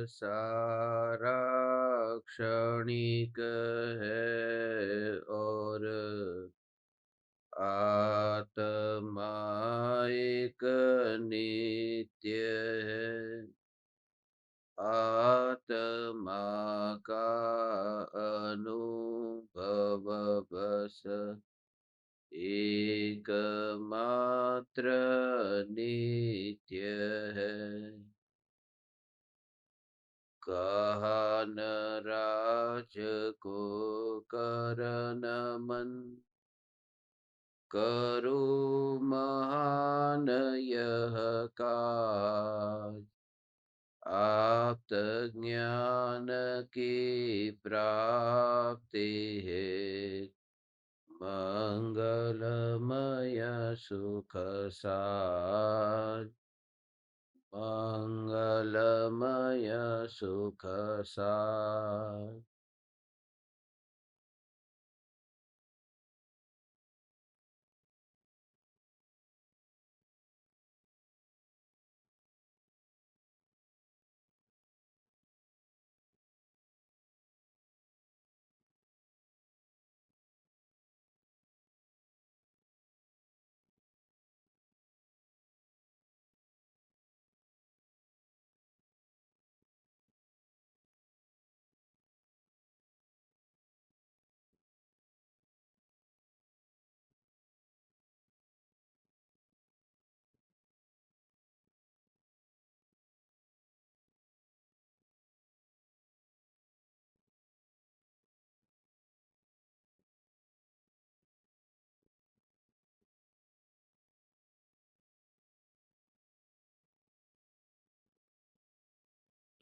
सारा क्षणिक है और आत्मा एक नित्य है। आत्मा का अनुभव बस एकमात्र नित्य है। कहा न राज को कर नमन, करो महान यह काज। आप्त ज्ञान की प्राप्ति है, मंगलमय सुख साज। मंगलमय सुख साज।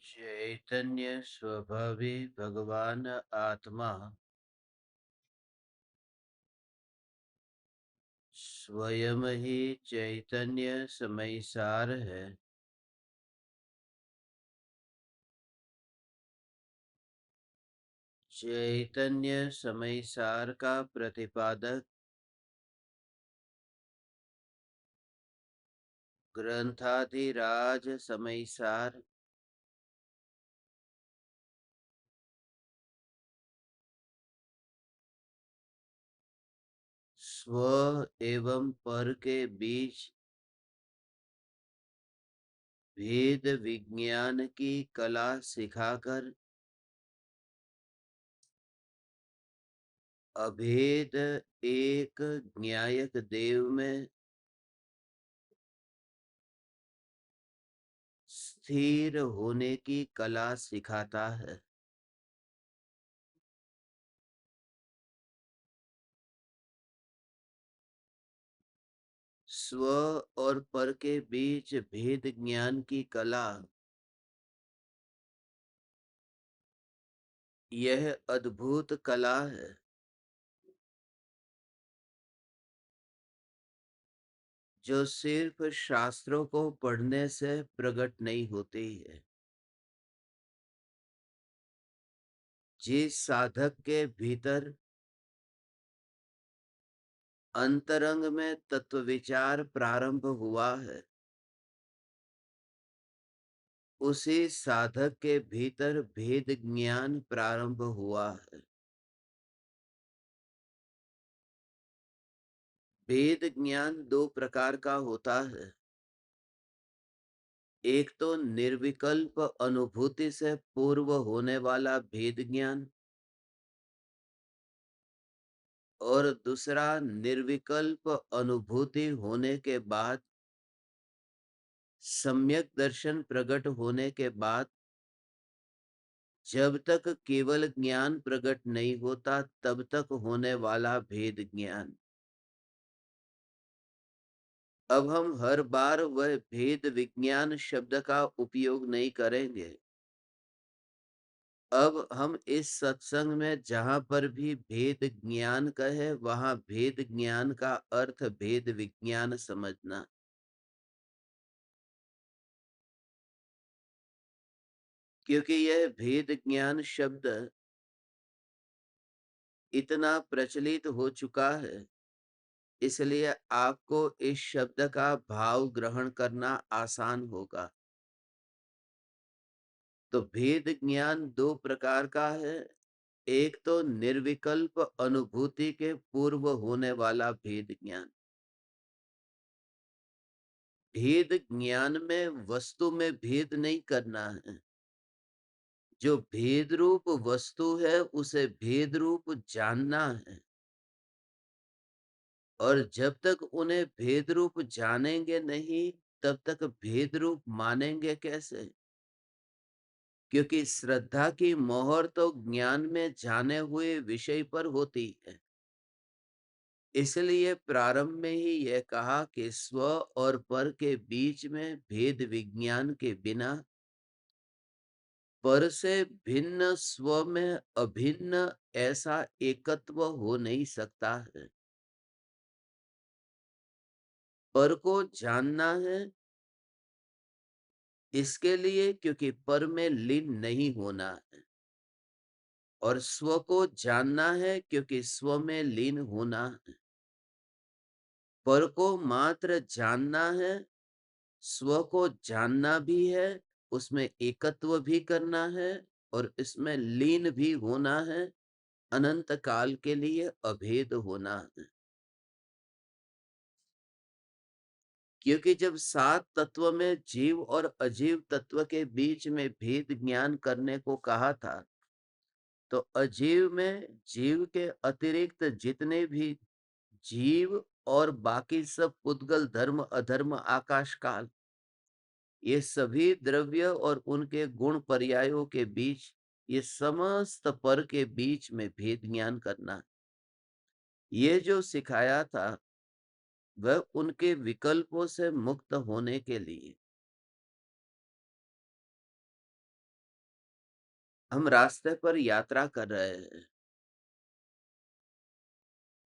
चैतन्य स्वभावी भगवान आत्मा स्वयं ही चैतन्य समयसार है। चैतन्य समयसार का प्रतिपादक ग्रंथाधिराज समयसार स्व एवं पर के बीच भेद विज्ञान की कला सिखाकर अभेद एक न्यायक देव में स्थिर होने की कला सिखाता है। स्व और पर के बीच भेद ज्ञान की कला यह अद्भुत कला है जो सिर्फ शास्त्रों को पढ़ने से प्रकट नहीं होती है। जिस साधक के भीतर अंतरंग में तत्व विचार प्रारंभ हुआ है, उसी साधक के भीतर भेद ज्ञान प्रारंभ हुआ है। भेद ज्ञान दो प्रकार का होता है। एक तो निर्विकल्प अनुभूति से पूर्व होने वाला भेद ज्ञान, और दूसरा निर्विकल्प अनुभूति होने के बाद सम्यक दर्शन प्रकट होने के बाद जब तक केवल ज्ञान प्रकट नहीं होता तब तक होने वाला भेद ज्ञान। अब हम हर बार वह भेद विज्ञान शब्द का उपयोग नहीं करेंगे। अब हम इस सत्संग में जहां पर भी भेद ज्ञान कहे वहां भेद ज्ञान का अर्थ भेद विज्ञान समझना। क्योंकि यह भेद ज्ञान शब्द इतना प्रचलित हो चुका है, इसलिए आपको इस शब्द का भाव ग्रहण करना आसान होगा। तो भेद ज्ञान दो प्रकार का है। एक तो निर्विकल्प अनुभूति के पूर्व होने वाला भेद ज्ञान। भेद ज्ञान में वस्तु में भेद नहीं करना है। जो भेद रूप वस्तु है उसे भेद रूप जानना है। और जब तक उन्हें भेद रूप जानेंगे नहीं, तब तक भेद रूप मानेंगे कैसे? क्योंकि श्रद्धा की मोहर तो ज्ञान में जाने हुए विषय पर होती है। इसलिए प्रारंभ में ही यह कहा कि स्व और पर के बीच में भेद विज्ञान के बिना पर से भिन्न स्व में अभिन्न ऐसा एकत्व हो नहीं सकता है। पर को जानना है इसके लिए क्योंकि पर में लीन नहीं होना है, और स्व को जानना है क्योंकि स्व में लीन होना है। पर को मात्र जानना है, स्व को जानना भी है, उसमें एकत्व भी करना है और इसमें लीन भी होना है, अनंत काल के लिए अभेद होना है। क्योंकि जब सात तत्व में जीव और अजीव तत्व के बीच में भेद ज्ञान करने को कहा था, तो अजीव में जीव के अतिरिक्त जितने भी जीव और बाकी सब पुद्गल धर्म अधर्म आकाश काल, ये सभी द्रव्य और उनके गुण पर्यायों के बीच, ये समस्त पर के बीच में भेद ज्ञान करना, ये जो सिखाया था वह उनके विकल्पों से मुक्त होने के लिए। हम रास्ते पर यात्रा कर रहे हैं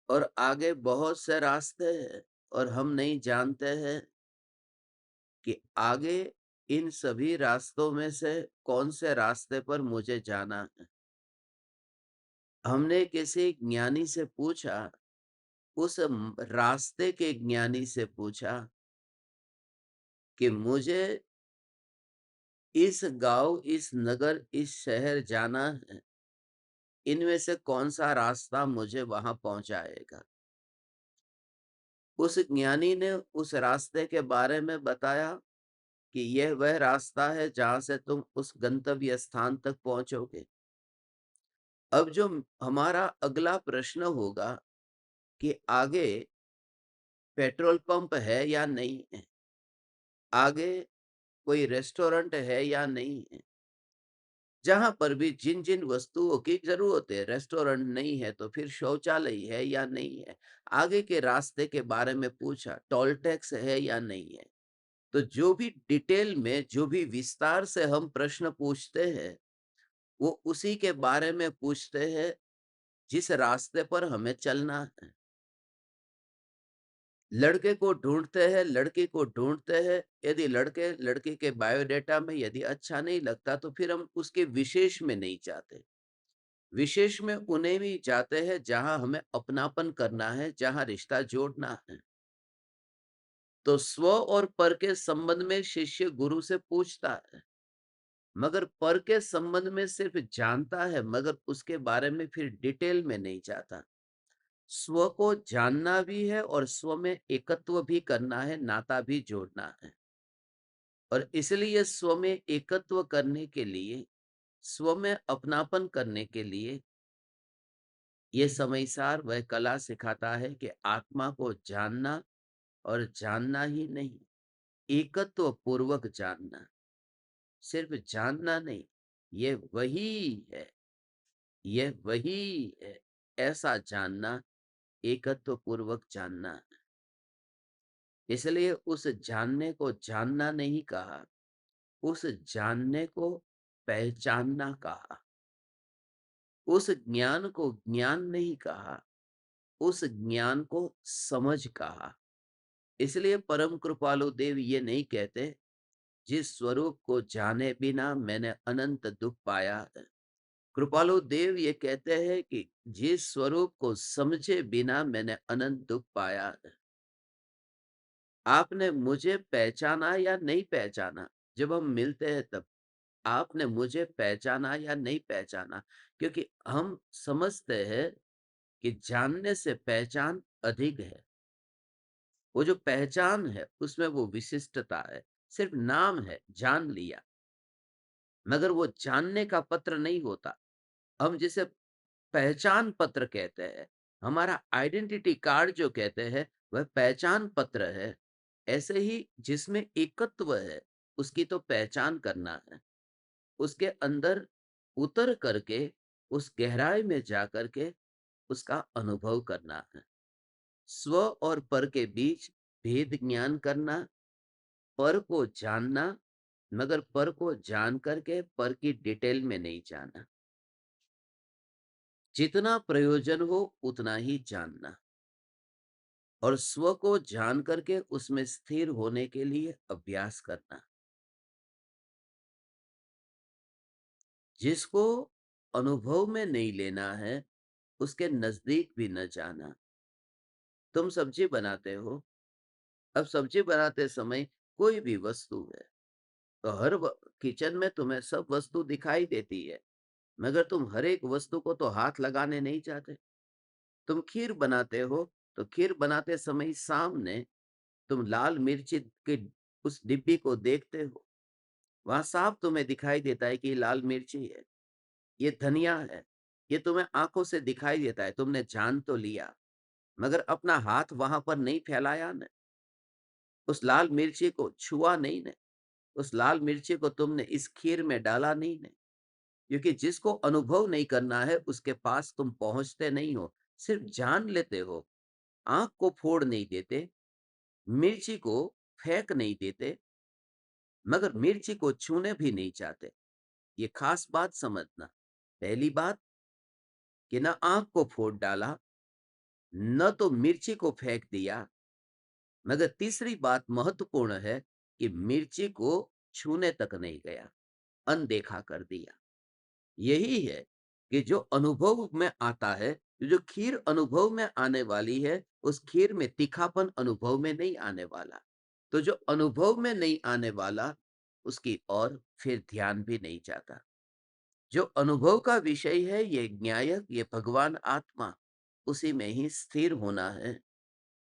और आगे बहुत से रास्ते हैं, और हम नहीं जानते हैं कि आगे इन सभी रास्तों में से कौन से रास्ते पर मुझे जाना है। हमने किसी ज्ञानी से पूछा, उस रास्ते के ज्ञानी से पूछा कि मुझे इस गांव, इस नगर, इस शहर जाना है, इनमें से कौन सा रास्ता मुझे वहां पहुंचाएगा। उस ज्ञानी ने उस रास्ते के बारे में बताया कि यह वह रास्ता है जहां से तुम उस गंतव्य स्थान तक पहुंचोगे। अब जो हमारा अगला प्रश्न होगा कि आगे पेट्रोल पंप है या नहीं है, आगे कोई रेस्टोरेंट है या नहीं है, जहां पर भी जिन जिन वस्तुओं की जरूरत है, रेस्टोरेंट नहीं है तो फिर शौचालय है या नहीं है, आगे के रास्ते के बारे में पूछा, टोल टैक्स है या नहीं है। तो जो भी डिटेल में, जो भी विस्तार से हम प्रश्न पूछते हैं, वो उसी के बारे में पूछते हैं जिस रास्ते पर हमें चलना है। लड़के को ढूंढते हैं, लड़की को ढूंढते हैं, यदि लड़के लड़की के बायोडाटा में यदि अच्छा नहीं लगता तो फिर हम उसके विशेष में नहीं जाते। विशेष में उन्हें भी जाते हैं जहां हमें अपनापन करना है, जहां रिश्ता जोड़ना है। तो स्व और पर के संबंध में शिष्य गुरु से पूछता है, मगर पर के संबंध में सिर्फ जानता है, मगर उसके बारे में फिर डिटेल में नहीं जाता। स्व को जानना भी है और स्व में एकत्व भी करना है, नाता भी जोड़ना है। और इसलिए स्व में एकत्व करने के लिए, स्व में अपनापन करने के लिए, ये समयसार वह कला सिखाता है कि आत्मा को जानना, और जानना ही नहीं, एकत्व पूर्वक जानना। सिर्फ जानना नहीं, ये वही है, ये वही है, ऐसा जानना, एकत्व पूर्वक जानना। इसलिए उस जानने को जानना नहीं कहा, उस जानने को पहचानना कहा। उस ज्ञान को ज्ञान नहीं कहा, उस ज्ञान को समझ कहा। इसलिए परम कृपालु देव ये नहीं कहते, जिस स्वरूप को जाने बिना मैंने अनंत दुख पाया है। कृपालु देव ये कहते हैं कि जिस स्वरूप को समझे बिना मैंने अनंत दुख पाया है। आपने मुझे पहचाना या नहीं पहचाना, जब हम मिलते हैं तब आपने मुझे पहचाना या नहीं पहचाना, क्योंकि हम समझते हैं कि जानने से पहचान अधिक है। वो जो पहचान है उसमें वो विशिष्टता है। सिर्फ नाम है, जान लिया, मगर वो जानने का पत्र नहीं होता। हम जिसे पहचान पत्र कहते हैं, हमारा आइडेंटिटी कार्ड जो कहते हैं, वह पहचान पत्र है। ऐसे ही जिसमें एकत्व है, उसकी तो पहचान करना है। उसके अंदर उतर करके, उस गहराई में जा करके उसका अनुभव करना है। स्व और पर के बीच भेद ज्ञान करना, पर को जानना, मगर पर को जान करके पर की डिटेल में नहीं जाना। जितना प्रयोजन हो उतना ही जानना, और स्व को जान करके उसमें स्थिर होने के लिए अभ्यास करना। जिसको अनुभव में नहीं लेना है, उसके नजदीक भी न जाना। तुम सब्जी बनाते हो, अब सब्जी बनाते समय कोई भी वस्तु है, तो किचन में तुम्हें सब वस्तु दिखाई देती है, मगर तुम हर एक वस्तु को तो हाथ लगाने नहीं चाहते। तुम खीर बनाते हो, तो खीर बनाते समय सामने तुम लाल मिर्ची के उस डिब्बी को देखते हो। वहां साफ तुम्हें दिखाई देता है कि ये लाल मिर्ची है, ये धनिया है। ये तुम्हें आंखों से दिखाई देता है, तुमने जान तो लिया, मगर अपना हाथ वहां पर नहीं फैलाया न, उस लाल मिर्ची को छुआ नहीं ने, उस लाल मिर्ची को तुमने इस खीर में डाला नहीं ने। क्योंकि जिसको अनुभव नहीं करना है उसके पास तुम पहुंचते नहीं हो, सिर्फ जान लेते हो। आंख को फोड़ नहीं देते, मिर्ची को फेंक नहीं देते, मगर मिर्ची को छूने भी नहीं चाहते। ये खास बात समझना। पहली बात कि न आंख को फोड़ डाला, न तो मिर्ची को फेंक दिया, मगर तीसरी बात महत्वपूर्ण है कि मिर्ची को छूने तक नहीं गया, अनदेखा कर दिया। यही है कि जो अनुभव में आता है, जो खीर अनुभव में आने वाली है, उस खीर में तीखापन अनुभव में नहीं आने वाला। तो जो अनुभव में नहीं आने वाला, उसकी ओर फिर ध्यान भी नहीं जाता। जो अनुभव का विषय है, ये न्यायक, ये भगवान आत्मा, उसी में ही स्थिर होना है।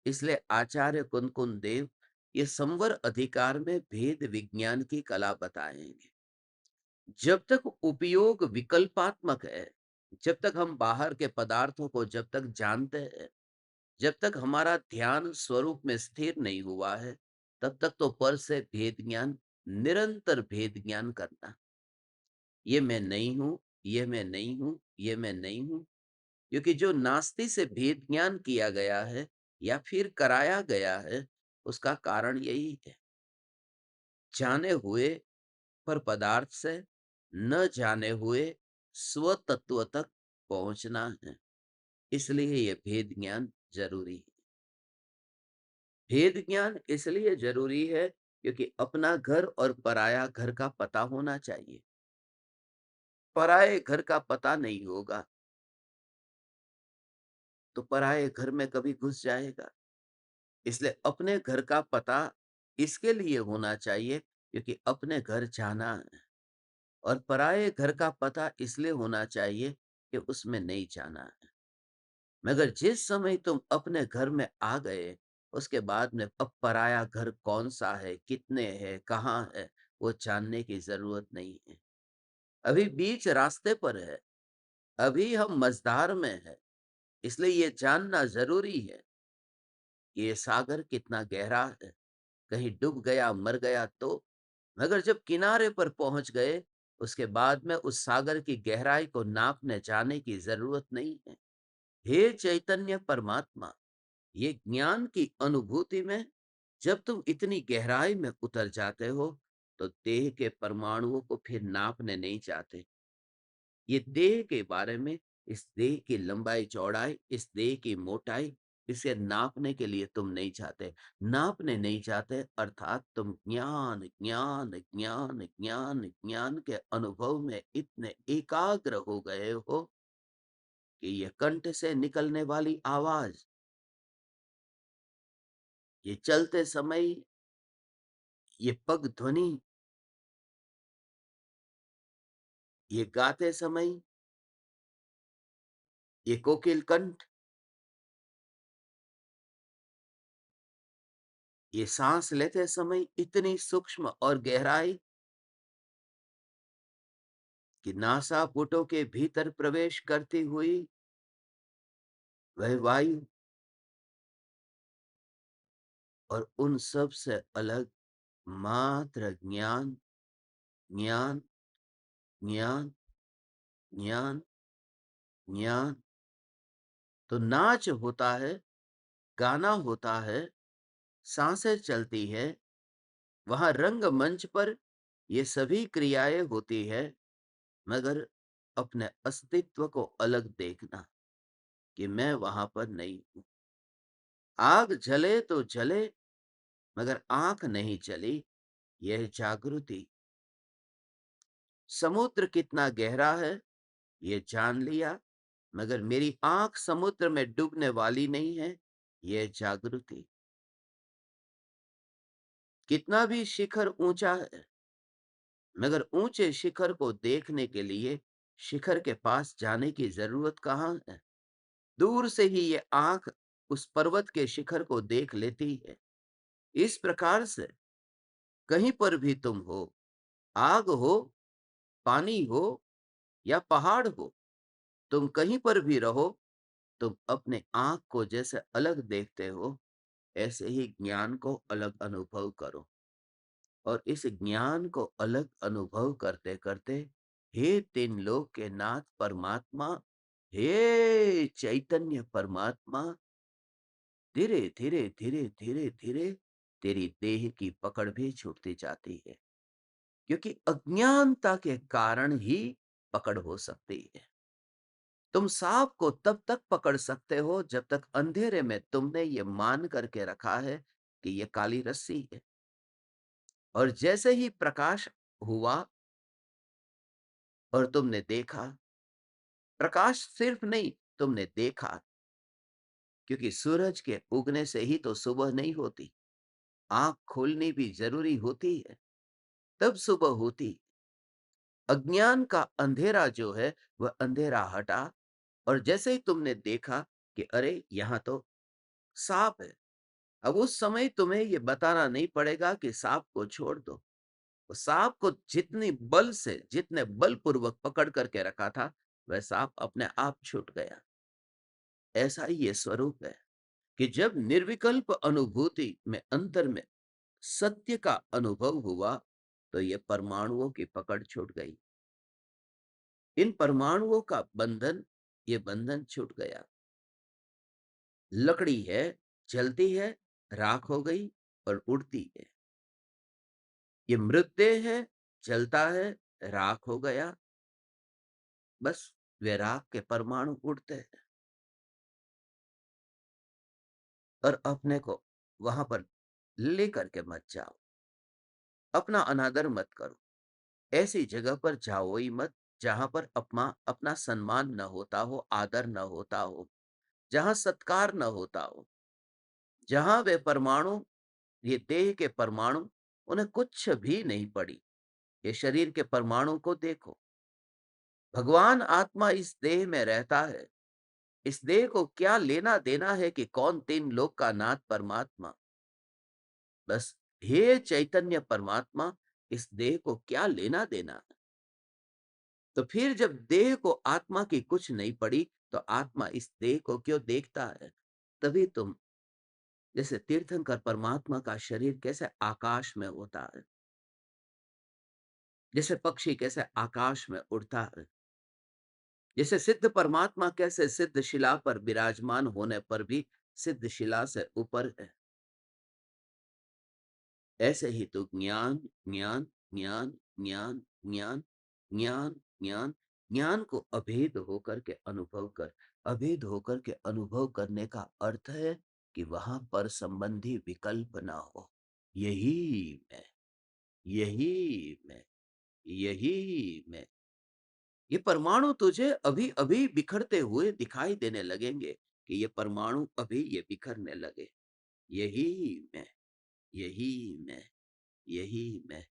इसलिए आचार्य कुंदकुंद देव ये संवर अधिकार में भेद विज्ञान की कला बताएंगे। जब तक उपयोग विकल्पात्मक है, जब तक हम बाहर के पदार्थों को जब तक जानते हैं, जब तक हमारा ध्यान स्वरूप में स्थिर नहीं हुआ है, तब तक तो पर से भेद ज्ञान, निरंतर भेद ज्ञान करना। ये मैं नहीं हूं, ये मैं नहीं हूं, ये मैं नहीं हूं। क्योंकि जो नास्ति से भेद ज्ञान किया गया है या फिर कराया गया है, उसका कारण यही है। जाने हुए पर पदार्थ से, न जाने हुए स्व तत्व तक पहुंचना है। इसलिए यह भेद ज्ञान जरूरी है। भेद ज्ञान इसलिए जरूरी है क्योंकि अपना घर और पराया घर का पता होना चाहिए। पराये घर का पता नहीं होगा तो पराये घर में कभी घुस जाएगा। इसलिए अपने घर का पता इसके लिए होना चाहिए क्योंकि अपने घर जाना है, और पराये घर का पता इसलिए होना चाहिए कि उसमें नहीं जाना है। मगर जिस समय तुम अपने घर में आ गए, उसके बाद में अब पराया घर कौन सा है, कितने है, कहाँ है, वो जानने की जरूरत नहीं है। अभी बीच रास्ते पर है, अभी हम मझधार में है। इसलिए ये जानना जरूरी है कि ये सागर कितना गहरा है। कहीं डूब गया, मर गया तो, मगर जब किनारे पर पहुंच गए, उसके बाद में उस सागर की गहराई को नापने जाने की जरूरत नहीं है। हे चैतन्य परमात्मा, ये ज्ञान की अनुभूति में जब तुम इतनी गहराई में उतर जाते हो, तो देह के परमाणुओं को फिर नापने नहीं चाहते। ये देह के बारे में, इस देह की लंबाई चौड़ाई, इस देह की मोटाई, इसे नापने के लिए तुम नहीं चाहते। नापने नहीं चाहते अर्थात तुम ज्ञान ज्ञान ज्ञान ज्ञान ज्ञान के अनुभव में इतने एकाग्र हो गए हो कि ये कंठ से निकलने वाली आवाज, ये चलते समय ये पग ध्वनि, ये गाते समय, ये कोकिल कंठ, ये सांस लेते समय इतनी सूक्ष्म और गहराई कि नासापुटों के भीतर प्रवेश करती हुई वह वायु, और उन सब से अलग मात्र ज्ञान, ज्ञान, ज्ञान, ज्ञान, ज्ञान। तो नाच होता है, गाना होता है, सांसें चलती है, वहां रंगमंच पर ये सभी क्रियाएं होती है, मगर अपने अस्तित्व को अलग देखना कि मैं वहां पर नहीं हूं। आग जले तो जले, मगर आंख नहीं जली, यह जागृति। समुद्र कितना गहरा है ये जान लिया, मगर मेरी आंख समुद्र में डूबने वाली नहीं है, यह जागृति। कितना भी शिखर ऊंचा है, मगर ऊंचे शिखर को देखने के लिए शिखर के पास जाने की जरूरत कहाँ है। दूर से ही ये आंख उस पर्वत के शिखर को देख लेती है। इस प्रकार से कहीं पर भी तुम हो, आग हो, पानी हो या पहाड़ हो, तुम कहीं पर भी रहो, तुम अपने आंख को जैसे अलग देखते हो, ऐसे ही ज्ञान को अलग अनुभव करो। और इस ज्ञान को अलग अनुभव करते करते, हे तीन लोक के नाथ परमात्मा, हे चैतन्य परमात्मा, धीरे धीरे धीरे धीरे धीरे तेरी देह की पकड़ भी छूटती जाती है, क्योंकि अज्ञानता के कारण ही पकड़ हो सकती है। तुम सांप को तब तक पकड़ सकते हो जब तक अंधेरे में तुमने ये मान करके रखा है कि ये काली रस्सी है। और जैसे ही प्रकाश हुआ और तुमने देखा, प्रकाश सिर्फ नहीं, तुमने देखा, क्योंकि सूरज के उगने से ही तो सुबह नहीं होती, आंख खोलनी भी जरूरी होती है, तब सुबह होती। अज्ञान का अंधेरा जो है वह अंधेरा हटा, और जैसे ही तुमने देखा कि अरे यहां तो सांप है, अब उस समय तुम्हें यह बताना नहीं पड़ेगा कि सांप को छोड़ दो। वो सांप को जितनी बल से, जितने बलपूर्वक पकड़ करके रखा था, वह सांप अपने आप छूट गया। ऐसा ही ये स्वरूप है कि जब निर्विकल्प अनुभूति में अंतर में सत्य का अनुभव हुआ, तो ये परमाणुओं की पकड़ छूट गई। इन परमाणुओं का बंधन, ये बंधन छूट गया। लकड़ी है, जलती है, राख हो गई और उड़ती है। ये मृतदेह है, जलता है, राख हो गया, बस वे राख के परमाणु उड़ते हैं और अपने को वहां पर लेकर के मत जाओ। अपना अनादर मत करो। ऐसी जगह पर जाओ ही मत जहां पर अपना सम्मान न होता हो, आदर न होता हो, जहां सत्कार न होता हो, जहां वे परमाणु, ये देह के परमाणु, उन्हें कुछ भी नहीं पड़ी। ये शरीर के परमाणु को देखो। भगवान आत्मा इस देह में रहता है। इस देह को क्या लेना देना है कि कौन तीन लोक का नाथ परमात्मा। बस हे चैतन्य परमात्मा, इस देह को क्या लेना देना। तो फिर जब देह को आत्मा की कुछ नहीं पड़ी, तो आत्मा इस देह को क्यों देखता है। तभी तुम, जैसे तीर्थंकर परमात्मा का शरीर कैसे आकाश में होता है, जैसे पक्षी कैसे आकाश में उड़ता है, जैसे सिद्ध परमात्मा कैसे सिद्ध शिला पर विराजमान होने पर भी सिद्ध शिला से ऊपर है, ऐसे ही तो ज्ञान, ज्ञान, ज्ञान, ज्ञान, ज्ञान, ज्ञान, ज्ञान, ज्ञान को अभेद होकर के अनुभव कर। अभेद होकर के अनुभव करने का अर्थ है कि वहां पर संबंधी विकल्प ना हो। यही मैं, यही मैं, यही मैं। ये परमाणु तुझे अभी अभी बिखरते हुए दिखाई देने लगेंगे कि ये परमाणु अभी ये बिखरने लगे। यही मैं, यही मैं, यही मैं।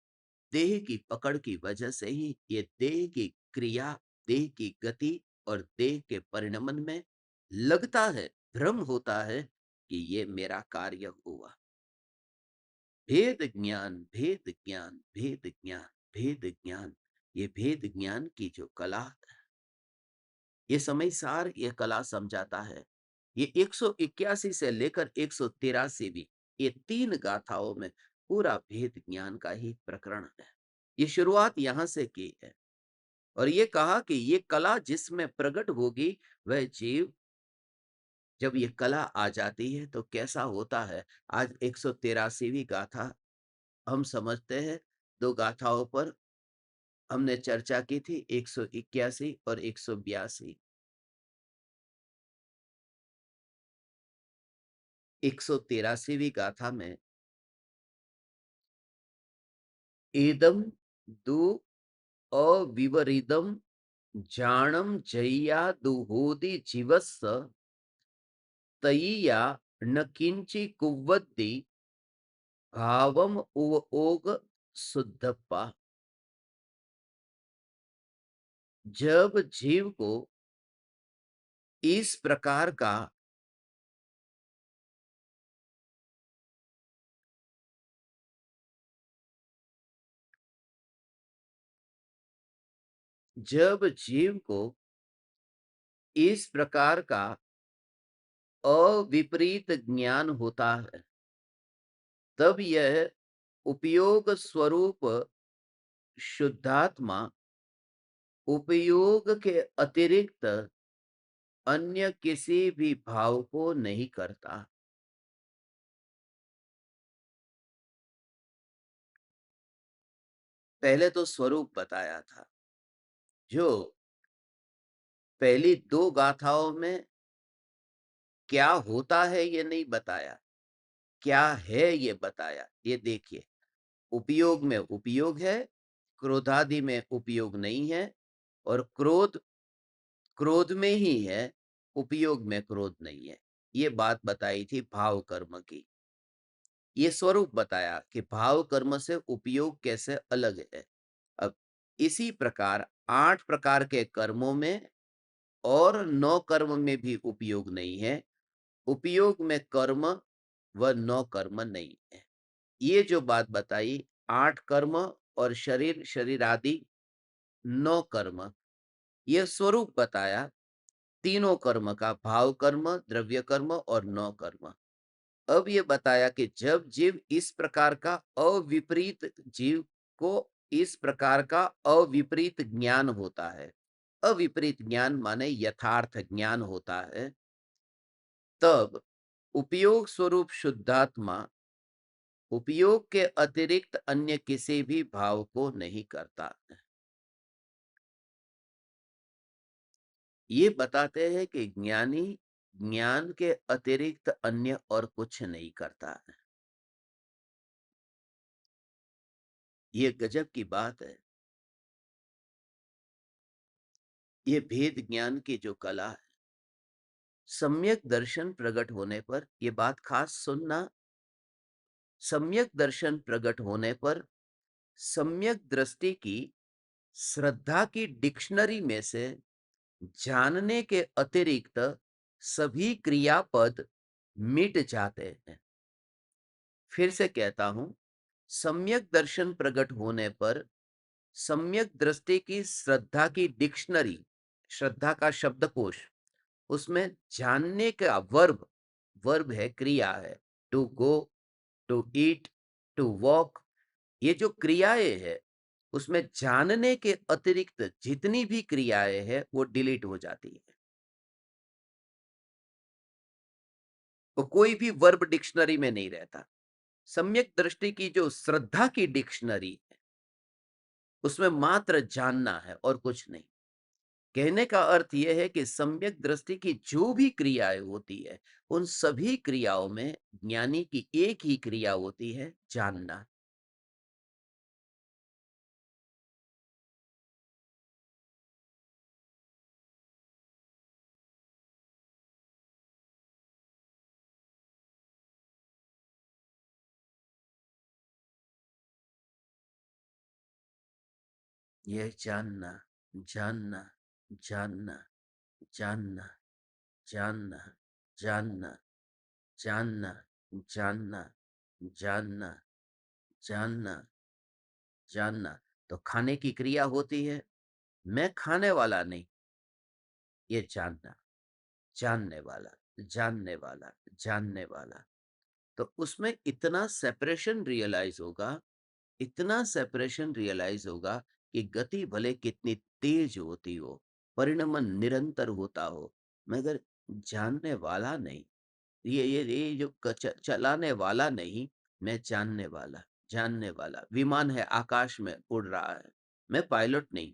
देह की पकड़ की वजह से ही ये देह की क्रिया, देह की गति और देह के परिणमन में लगता है, भ्रम होता है कि ये मेरा कार्य हुआ। भेद ज्ञान, भेद ज्ञान, भेद ज्ञान, भेद ज्ञान, ये भेद ज्ञान की जो कला, ये समय सार ये कला समझाता है। ये 181 से लेकर 183 ये 3 गाथाओं में पूरा भेद ज्ञान का ही प्रकरण है। ये शुरुआत यहां से की है और ये कहा कि ये कला जिसमें प्रकट होगी, वह जीव जब ये कला आ जाती है तो कैसा होता है। आज 183वीं गाथा हम समझते हैं। 2 गाथाओं पर हमने चर्चा की थी, 181 और 182। 183वीं गाथा में एदम दु अविवरिदम जाणम जय्या दुहोदि जीवस्स तयिया न किंचि कुव्वद्दि भावम उवओग शुद्धप्पा। जब जीव को इस प्रकार का जब जीव को इस प्रकार का अविपरीत ज्ञान होता है, तब यह उपयोग स्वरूप शुद्धात्मा उपयोग के अतिरिक्त अन्य किसी भी भाव को नहीं करता। पहले तो स्वरूप बताया था, जो पहली 2 गाथाओं में क्या होता है ये नहीं बताया, क्या है ये बताया। ये देखिए, उपयोग में उपयोग है, क्रोधादि में उपयोग नहीं है, और क्रोध क्रोध में ही है, उपयोग में क्रोध नहीं है। ये बात बताई थी भाव कर्म की। ये स्वरूप बताया कि भाव कर्म से उपयोग कैसे अलग है। अब इसी प्रकार 8 प्रकार के कर्मों में और 9 कर्म में भी उपयोग नहीं है। उपयोग में कर्म व 9 कर्म नहीं है। ये जो बात बताई, 8 कर्म और शरीर, शरीर आदि 9 कर्म, ये स्वरूप बताया तीनों कर्म का, भाव कर्म, द्रव्य कर्म और 9 कर्म। अब ये बताया कि जब जीव इस प्रकार का अविपरीत जीव को इस प्रकार का अविपरीत ज्ञान होता है, अविपरीत ज्ञान माने यथार्थ ज्ञान होता है, तब उपयोग स्वरूप शुद्धात्मा उपयोग के अतिरिक्त अन्य किसी भी भाव को नहीं करता। ये बताते हैं कि ज्ञानी ज्ञान के अतिरिक्त अन्य और कुछ नहीं करता। ये गजब की बात है। ये भेद ज्ञान की जो कला है, सम्यक दर्शन प्रकट होने पर, ये बात खास सुनना, सम्यक दर्शन प्रकट होने पर सम्यक दृष्टि की श्रद्धा की डिक्शनरी में से जानने के अतिरिक्त सभी क्रियापद मिट जाते हैं। फिर से कहता हूं, सम्यक दर्शन प्रकट होने पर सम्यक दृष्टि की श्रद्धा की डिक्शनरी, श्रद्धा का शब्दकोश, उसमें जानने का वर्ब, वर्ब है, क्रिया है, to go, to eat, to walk, ये जो क्रियाएं है, उसमें जानने के अतिरिक्त जितनी भी क्रियाएं हैं वो डिलीट हो जाती है। तो कोई भी वर्ब डिक्शनरी में नहीं रहता। सम्यक दृष्टि की जो श्रद्धा की डिक्शनरी है, उसमें मात्र जानना है और कुछ नहीं। कहने का अर्थ यह है कि सम्यक दृष्टि की जो भी क्रियाएं होती है, उन सभी क्रियाओं में ज्ञानी की एक ही क्रिया होती है, जानना। यह जानना। जानना, जानना, जानना, जानना, जानना, जानना, जानना, जानना, जानना, जानना। तो खाने की क्रिया होती है, मैं खाने वाला नहीं, ये जानना, जानने वाला, जानने वाला, जानने वाला। तो उसमें इतना सेपरेशन रियलाइज होगा, इतना सेपरेशन रियलाइज होगा कि गति भले कितनी तेज होती हो, परिणमन निरंतर होता हो, मगर जानने वाला नहीं। ये जो चलाने वाला नहीं, मैं जानने वाला, जानने वाला। विमान है, आकाश में उड़ रहा है, मैं पायलट नहीं।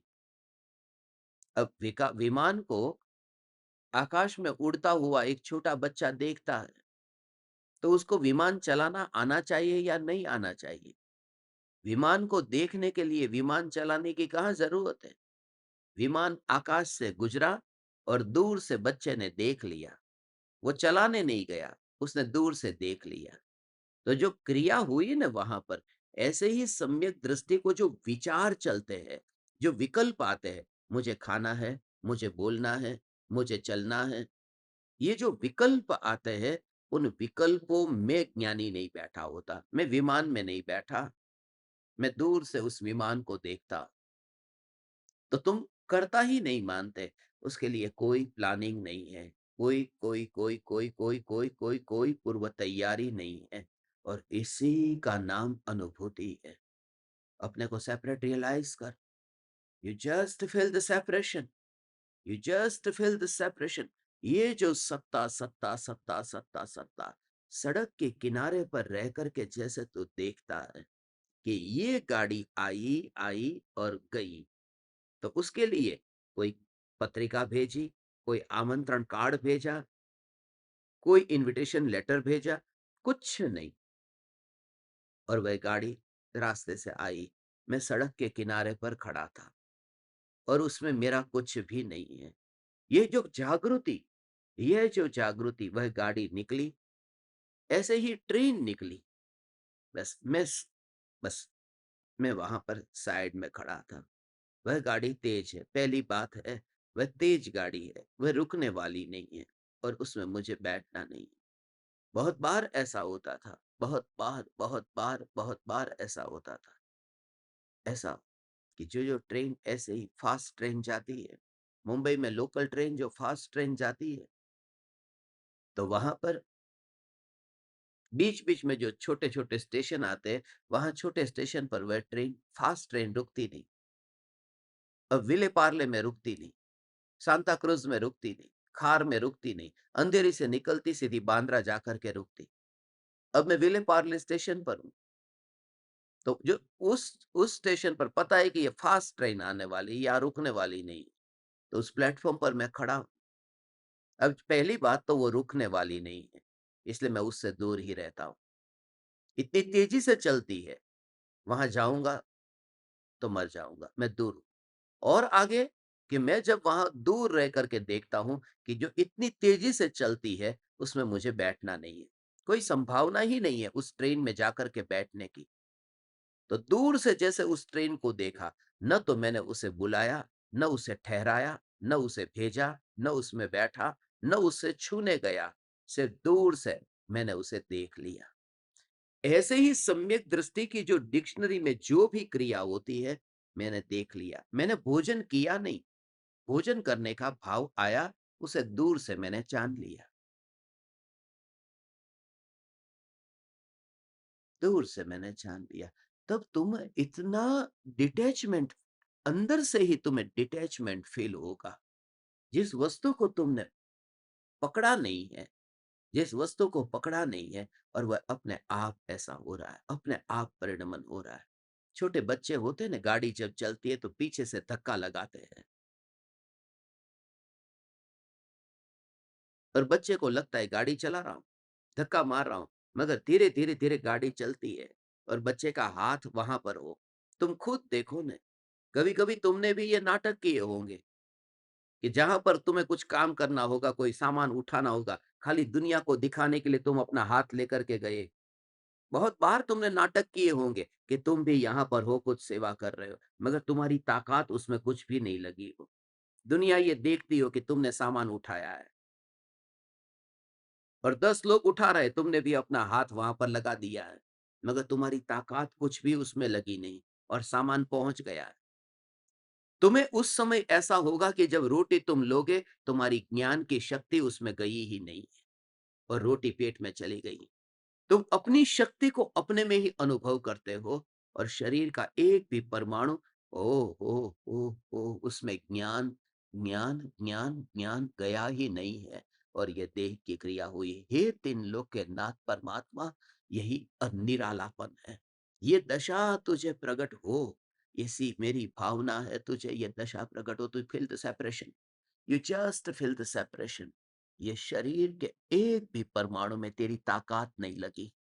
अब विमान को आकाश में उड़ता हुआ एक छोटा बच्चा देखता है, तो उसको विमान चलाना आना चाहिए या नहीं आना चाहिए? विमान को देखने के लिए विमान चलाने की कहाँ जरूरत है? विमान आकाश से गुजरा और दूर से बच्चे ने देख लिया, वो चलाने नहीं गया, उसने दूर से देख लिया। तो जो क्रिया हुई ना वहां पर, ऐसे ही सम्यक दृष्टि को जो विचार चलते हैं, जो विकल्प आते हैं, मुझे खाना है, मुझे बोलना है, मुझे चलना है, ये जो विकल्प आते हैं, उन विकल्पों में ज्ञानी नहीं बैठा होता। मैं विमान में नहीं बैठा, मैं दूर से उस विमान को देखता। तो तुम कर्ता ही नहीं मानते, उसके लिए कोई प्लानिंग नहीं है, कोई कोई कोई कोई कोई कोई कोई कोई पूर्व तैयारी नहीं है, और इसी का नाम अनुभूति है। अपने को सेपरेट रियलाइज कर, you just feel the separation, you just feel the separation. ये जो सत्ता सत्ता सत्ता सत्ता सत्ता सड़क के किनारे पर रह करके जैसे तू देखता है कि ये गाड़ी आई आई और गई, तो उसके लिए कोई पत्रिका भेजी, कोई आमंत्रण कार्ड भेजा, कोई इनविटेशन लेटर भेजा, कुछ नहीं। और वह गाड़ी रास्ते से आई, मैं सड़क के किनारे पर खड़ा था, और उसमें मेरा कुछ भी नहीं है। ये जो जागृति, यह जो जागृति, वह गाड़ी निकली, ऐसे ही ट्रेन निकली। बस बस मैं वहां पर साइड में खड़ा था। वह गाड़ी तेज है, पहली बात है, वह तेज गाड़ी है, वह रुकने वाली नहीं है, और उसमें मुझे बैठना नहीं है। बहुत बार ऐसा होता था, बहुत बार, बहुत बार, बहुत बार ऐसा होता था। ऐसा कि जो जो ट्रेन ऐसे ही फास्ट ट्रेन जाती है, मुंबई में लोकल ट्रेन जो फास्ट ट्रेन जाती है, तो वहां पर बीच बीच में जो छोटे छोटे स्टेशन आते हैं, वहां छोटे स्टेशन पर वह ट्रेन, फास्ट ट्रेन रुकती नहीं। अब विले पार्ले में रुकती नहीं, सांता क्रूज में रुकती नहीं, खार में रुकती नहीं, अंधेरी से निकलती सीधी बांद्रा जाकर के रुकती। अब मैं विले पार्ले स्टेशन पर हूँ, तो जो उस स्टेशन पर पता है कि ये फास्ट ट्रेन आने वाली, या रुकने वाली नहीं, तो उस प्लेटफॉर्म पर मैं खड़ा हूँ। अब पहली बात तो वो रुकने वाली नहीं है, इसलिए मैं उससे दूर ही रहता हूँ। इतनी तेजी से चलती है, वहां जाऊंगा तो मर जाऊंगा, मैं दूर हूँ। और आगे कि मैं जब वहां दूर रह करके देखता हूं कि जो इतनी तेजी से चलती है, उसमें मुझे बैठना नहीं है, कोई संभावना ही नहीं है उस ट्रेन में जाकर के बैठने की। तो दूर से जैसे उस ट्रेन को देखा, न तो मैंने उसे बुलाया, न उसे ठहराया, न उसे भेजा, न उसमें बैठा, न उसे छूने गया, सिर्फ दूर से मैंने उसे देख लिया। ऐसे ही सम्यक दृष्टि की जो डिक्शनरी में जो भी क्रिया होती है, मैंने देख लिया। मैंने भोजन किया नहीं, भोजन करने का भाव आया, उसे दूर से मैंने जान लिया, दूर से मैंने जान लिया। तब तुम इतना डिटैचमेंट, अंदर से ही तुम्हें डिटैचमेंट फील होगा। जिस वस्तु को तुमने पकड़ा नहीं है, जिस वस्तु को पकड़ा नहीं है, और वह अपने आप ऐसा हो रहा है, अपने आप परिणमन हो रहा है। छोटे बच्चे होते हैं ना, गाड़ी जब चलती है तो पीछे से धक्का लगाते हैं, और बच्चे को लगता है गाड़ी चला रहा हूं, धक्का मार रहा हूं, मगर धीरे धीरे धीरे गाड़ी चलती है, और बच्चे का हाथ वहां पर हो। तुम खुद देखो न, कभी कभी तुमने भी ये नाटक किए होंगे कि जहां पर तुम्हें कुछ काम करना होगा, कोई सामान उठाना होगा, खाली दुनिया को दिखाने के लिए तुम अपना हाथ लेकर के गए, बहुत बार तुमने नाटक किए होंगे कि तुम भी यहाँ पर हो, कुछ सेवा कर रहे हो, मगर तुम्हारी ताकत उसमें कुछ भी नहीं लगी हो। दुनिया ये देखती हो कि तुमने सामान उठाया है और 10 लोग उठा रहे, तुमने भी अपना हाथ वहां पर लगा दिया है, मगर तुम्हारी ताकत कुछ भी उसमें लगी नहीं और सामान पहुंच गया है। तुम्हें उस समय ऐसा होगा कि जब रोटी तुम लोगे, तुम्हारी ज्ञान की शक्ति उसमें गई ही नहीं है और रोटी पेट में चली गई। तुम अपनी शक्ति को अपने में ही अनुभव करते हो और शरीर का एक भी परमाणु, ओ उसमें ज्ञान ज्ञान ज्ञान ज्ञान गया ही नहीं है और ये देह की क्रिया हुई। हे तीन लोक के नाथ परमात्मा, यही निरालापन है। ये दशा तुझे प्रकट हो, इसी मेरी भावना है, तुझे ये दशा प्रकट हो। तू feel the separation, you just feel the separation. ये शरीर के एक भी परमाणु में तेरी ताकत नहीं लगी।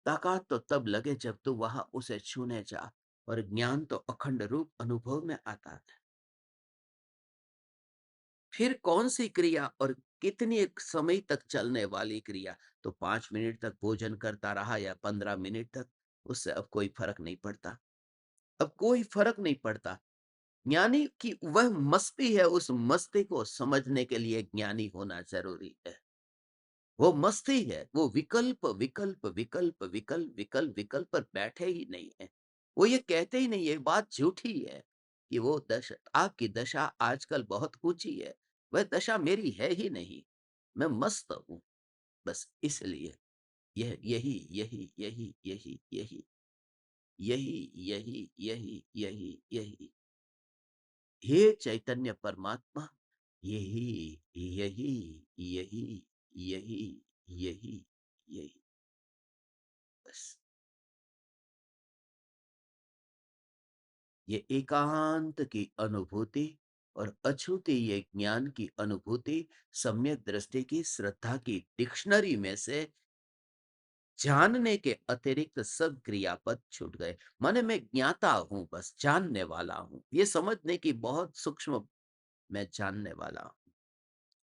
ताकत तो तब लगे जब तू वहां उसे छूने जा, और ज्ञान तो अखंड रूप अनुभव में आता है। फिर कौन सी क्रिया और कितनी एक समय तक चलने वाली क्रिया, तो 5 मिनट तक भोजन करता रहा या 15 मिनट तक, उससे अब कोई फर्क नहीं पड़ता। अब कोई फर्क नहीं पड़ता। ज्ञानी की वह मस्ती है, उस मस्ती को समझने के लिए ज्ञानी होना जरूरी है। वो मस्ती है, वो विकल्प विकल्प विकल्प विकल्प विकल्प विकल्प पर बैठे ही नहीं है। वो ये कहते ही नहीं, ये बात झूठी है कि वो दशा, आपकी दशा आजकल बहुत ऊंची है। वह दशा मेरी है ही नहीं। मैं मस्त हूं, बस इसलिए यह यही यही यही यही यही यही यही यही यही यही हे चैतन्य परमात्मा, यही यही यही यही यही यही बस। ये एकांत की अनुभूति और अछूती ये ज्ञान की अनुभूति सम्यक दृष्टि की श्रद्धा की डिक्शनरी में से जानने के अतिरिक्त सब क्रियापद छूट गए। माने मैं ज्ञाता हूं, बस जानने वाला हूं, ये समझने की बहुत सूक्ष्म, मैं जानने वाला हूं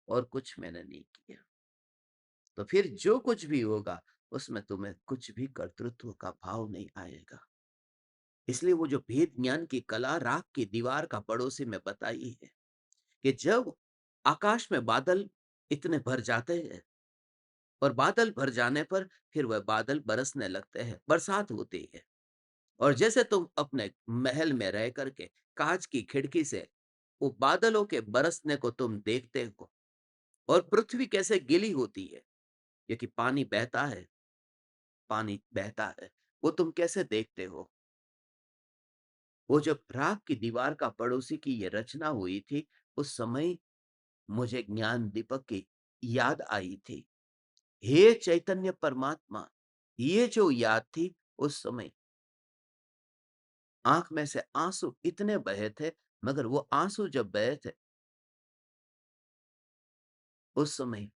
और कुछ मैंने नहीं किया। तो फिर जो कुछ भी होगा उसमें तुम्हें कुछ भी कर्तृत्व का भाव नहीं आएगा। इसलिए वो जो भेद ज्ञान की कला राख की दीवार का पड़ोसी में बताई है कि जब आकाश में बादल इतने भर जाते हैं और बादल भर जाने पर फिर वह बादल बरसने लगते हैं, बरसात होती है। और जैसे तुम अपने महल में रह करके कांच की खिड़की से वो बादलों के बरसने को तुम देखते हो और पृथ्वी कैसे गीली होती है, क्योंकि पानी बहता है, पानी बहता है, वो तुम कैसे देखते हो। वो जब राख की दीवार का पड़ोसी की ये रचना हुई थी, उस समय मुझे ज्ञान दीपक की याद आई थी। हे चैतन्य परमात्मा, ये जो याद थी, उस समय आंख में से आंसू इतने बहे थे, मगर वो आंसू जब बहे थे, उस समय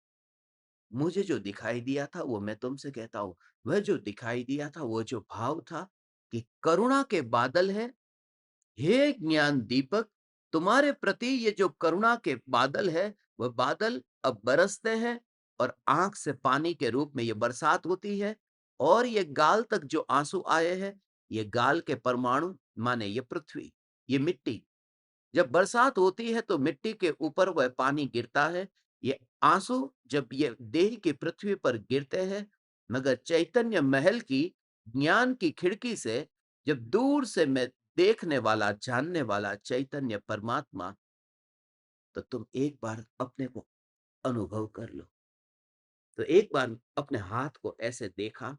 मुझे जो दिखाई दिया था वो मैं तुमसे कहता हूं। वह जो दिखाई दिया था वो जो भाव था कि करुणा के बादल है। हे ज्ञान दीपक, तुम्हारे प्रति ये जो करुणा के बादल है, वह बादल अब बरसते हैं और आंख से पानी के रूप में ये बरसात होती है। और ये गाल तक जो आंसू आए हैं, ये गाल के परमाणु, माने ये पृथ्वी, ये मिट्टी, जब बरसात होती है तो मिट्टी के ऊपर वह पानी गिरता है। ये आंसू जब ये देह की पृथ्वी पर गिरते हैं, मगर चैतन्य महल की ज्ञान की खिड़की से जब दूर से मैं देखने वाला, जानने वाला चैतन्य परमात्मा, तो तुम एक बार अपने को अनुभव कर लो। तो एक बार अपने हाथ को ऐसे देखा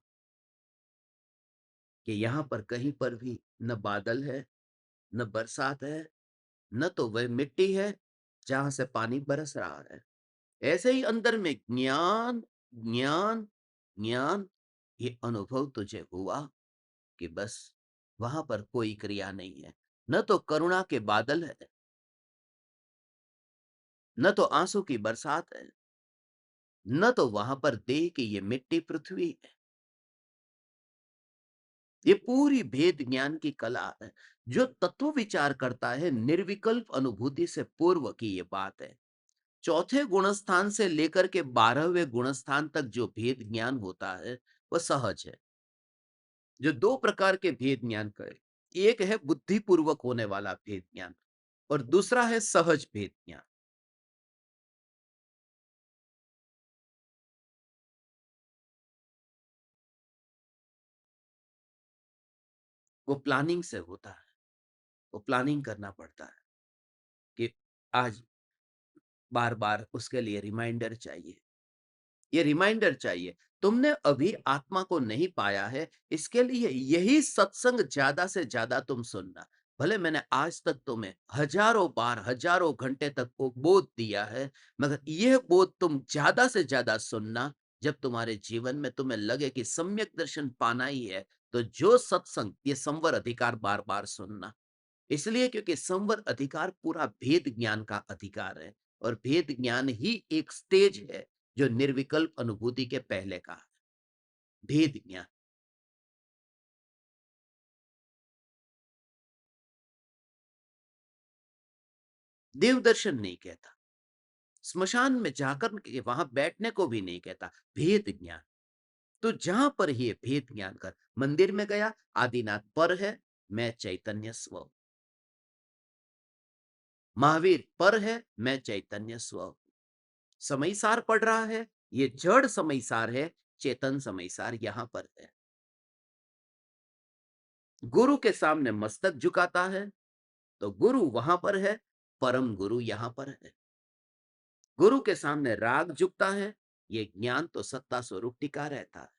कि यहाँ पर कहीं पर भी न बादल है, न बरसात है, न तो वह मिट्टी है जहां से पानी बरस रहा है। ऐसे ही अंदर में ज्ञान ज्ञान ज्ञान, ये अनुभव तुझे हुआ कि बस वहां पर कोई क्रिया नहीं है। न तो करुणा के बादल है, न तो आंसू की बरसात है, न तो वहां पर देह की ये मिट्टी पृथ्वी है। ये पूरी भेद ज्ञान की कला है। जो तत्व विचार करता है, निर्विकल्प अनुभूति से पूर्व की ये बात है। चौथे गुणस्थान से लेकर के 12वें गुणस्थान तक जो भेद ज्ञान होता है, वो सहज है। जो दो प्रकार के भेद ज्ञान का है, एक है बुद्धिपूर्वक होने वाला भेद ज्ञान और दूसरा है सहज भेद ज्ञान। वो प्लानिंग से होता है, वो प्लानिंग करना पड़ता है कि आज बार बार उसके लिए रिमाइंडर चाहिए, ये रिमाइंडर चाहिए। तुमने अभी आत्मा को नहीं पाया है, इसके लिए यही सत्संग ज्यादा से ज्यादा तुम सुनना। भले मैंने आज तक तुम्हें हजारों बार हजारों घंटे तक वो बोध दिया है, मगर यह बोध तुम ज्यादा से ज्यादा सुनना। जब तुम्हारे जीवन में तुम्हें लगे कि सम्यक दर्शन पाना ही है, तो जो सत्संग, ये संवर अधिकार बार बार सुनना। इसलिए क्योंकि संवर अधिकार पूरा भेद ज्ञान का अधिकार है, और भेद ज्ञान ही एक स्टेज है जो निर्विकल्प अनुभूति के पहले का है। भेद ज्ञान देव दर्शन नहीं कहता, स्मशान में जाकर के वहां बैठने को भी नहीं कहता, भेद ज्ञान। तो जहां पर ही भेद ज्ञान कर, मंदिर में गया, आदिनाथ पर है, मैं चैतन्य स्व। महावीर पर है, मैं चैतन्य स्व। समयसार पढ़ रहा है, ये जड़ समयसार है, चेतन समयसार यहां पर है। गुरु के सामने मस्तक झुकाता है, तो गुरु वहां पर है, परम गुरु यहां पर है। गुरु के सामने राग झुकता है, ये ज्ञान तो सत्ता स्वरूप टिका रहता है।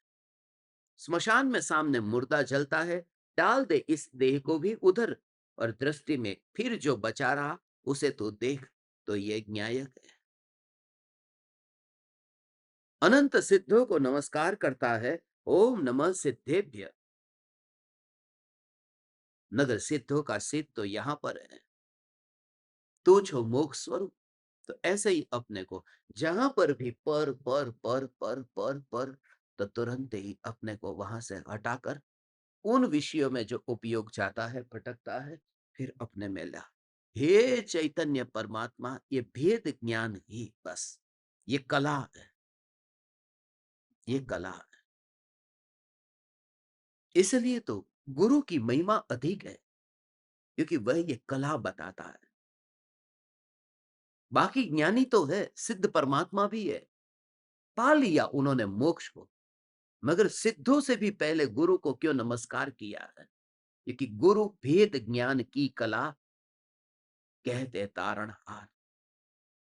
स्मशान में सामने मुर्दा जलता है, डाल दे इस देह को भी उधर, और दृष्टि में फिर जो बचा रहा उसे तो देख, तो ये न्यायक है। अनंत सिद्धों को नमस्कार करता है, ओम नमः सिद्धेभ्य। नगर सिद्धों का सिद्ध तो यहां पर है, तू छो मोक्ष स्वरूप। तो ऐसे ही अपने को जहां पर भी पर तो तुरंत ही अपने को वहां से हटाकर उन विषयों में जो उपयोग जाता है, भटकता है, फिर अपने में ला। हे चैतन्य परमात्मा, ये भेद ज्ञान ही बस, ये कला है, ये कला है। इसलिए तो गुरु की महिमा अधिक है, क्योंकि वह ये कला बताता है। बाकी ज्ञानी तो है, सिद्ध परमात्मा भी है, पा लिया उन्होंने मोक्ष को, मगर सिद्धों से भी पहले गुरु को क्यों नमस्कार किया है? क्योंकि गुरु भेद ज्ञान की कला कहते तारणहार,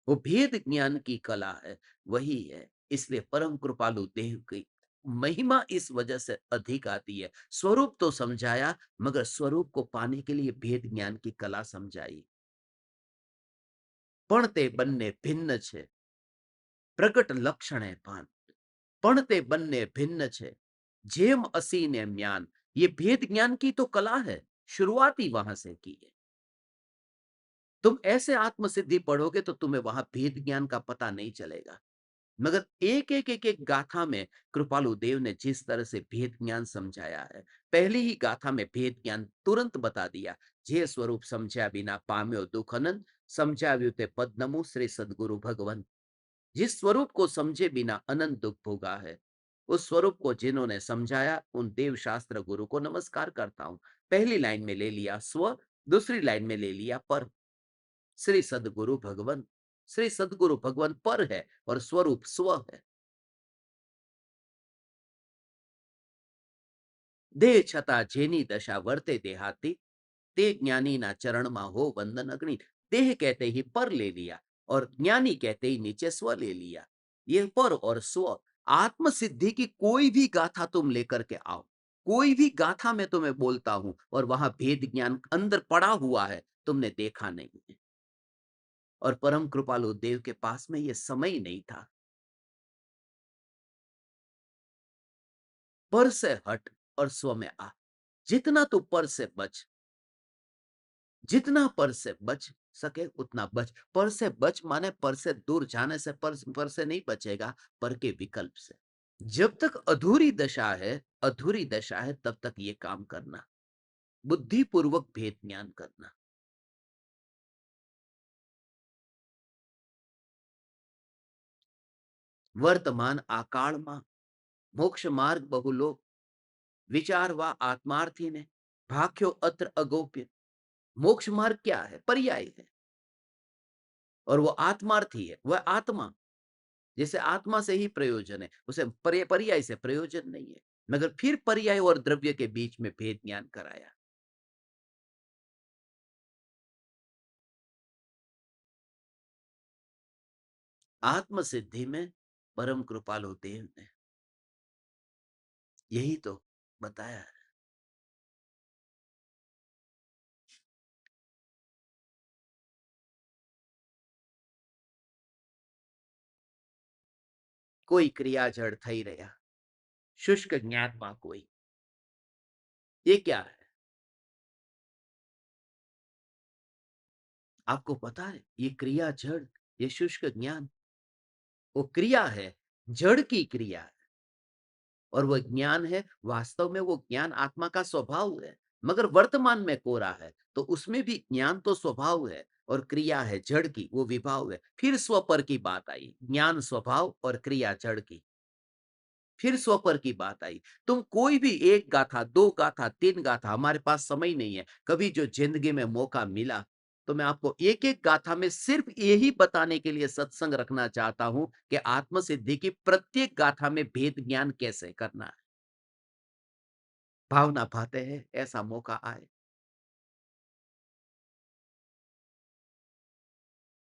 वो भेद ज्ञान की कला है, वही है। इसलिए परम कृपालु देव की महिमा इस वजह से अधिक आती है। स्वरूप तो समझाया, मगर स्वरूप को पाने के लिए भेद ज्ञान की कला समझाई। पढ़ते बनने भिन्न छे, प्रकट लक्षण है पान। पढ़ते बनने भिन्न छे, जेम असी ने म्यान। ये भेद ज्ञान की तो कला है, शुरुआती वहां से की है। तुम ऐसे आत्मसिद्धि पढ़ोगे तो तुम्हें वहां भेद ज्ञान का पता नहीं चलेगा। मगर एक एक गाथा में कृपालु देव ने जिस तरह से भेद ज्ञान समझाया है, पहली ही गाथा में भेद ज्ञान तुरंत बता दिया। जे स्वरूप समझा बिना पाम्यो दुख अनंत, समझाव्यु ते पद नमो श्री सदगुरु भगवंत। जिस स्वरूप को समझे बिना अनंत दुख भोगा है, उस स्वरूप को जिन्होंने समझाया, उन देव शास्त्र गुरु को नमस्कार करता हूं। पहली लाइन में ले लिया स्व, दूसरी लाइन में ले लिया पर। श्री सदगुरु भगवंत, श्री सदगुरु भगवंत पर है और स्वरूप स्व है। देह छता जेनी दशा वर्ते देहाती, ते ज्ञानी ना चरण मा हो वंदन अग्नि। देह कहते ही पर ले लिया, और ज्ञानी कहते ही नीचे स्व ले लिया। ये पर और स्व, आत्म सिद्धि की कोई भी गाथा तुम लेकर के आओ, कोई भी गाथा मैं तुम्हें बोलता हूं और वहां भेद ज्ञान अंदर पड़ा हुआ है, तुमने देखा नहीं है। और परम कृपालु देव के पास में ये समय ही नहीं था। पर से हट और स्व में आ। जितना तू पर से बच, जितना पर से बच सके उतना बच। पर से बच माने पर से दूर जाने से, पर से नहीं बचेगा, पर के विकल्प से। जब तक अधूरी दशा है, तब तक ये काम करना, बुद्धिपूर्वक भेद ज्ञान करना। वर्तमान आकाल में मोक्ष मार्ग बहुलोक, विचार वा आत्मार्थी ने, भाख्यो अत्र अगोप्य। मोक्ष मार्ग क्या है? पर्याय है, और वो आत्मार्थी है, वह आत्मा। जैसे आत्मा से ही प्रयोजन है, उसे पर्याय से प्रयोजन नहीं है। मगर फिर पर्याय और द्रव्य के बीच में भेद ज्ञान कराया। आत्म सिद्धि में परम कृपालु देव ने यही तो बताया है। कोई क्रिया जड़ थई रहा, शुष्क ज्ञात्मा कोई। ये क्या है? आपको पता है, ये क्रिया जड़, ये शुष्क ज्ञान, वो क्रिया है, जड़ की क्रिया है। और वह ज्ञान है, वास्तव में वो ज्ञान आत्मा का स्वभाव है, मगर वर्तमान में कोरा है। तो उसमें भी ज्ञान तो स्वभाव है, और क्रिया है जड़ की, वो विभाव है। फिर स्वपर की बात आई, ज्ञान स्वभाव और क्रिया जड़ की। फिर स्वपर की बात आई। तुम कोई भी एक गाथा, दो गाथा, तीन गाथा, हमारे पास समय नहीं है। कभी जो जिंदगी में मौका मिला, तो मैं आपको एक एक गाथा में सिर्फ यही बताने के लिए सत्संग रखना चाहता हूं कि आत्म सिद्धि की प्रत्येक गाथा में भेद ज्ञान कैसे करना है। भावना पाते हैं, ऐसा मौका आए।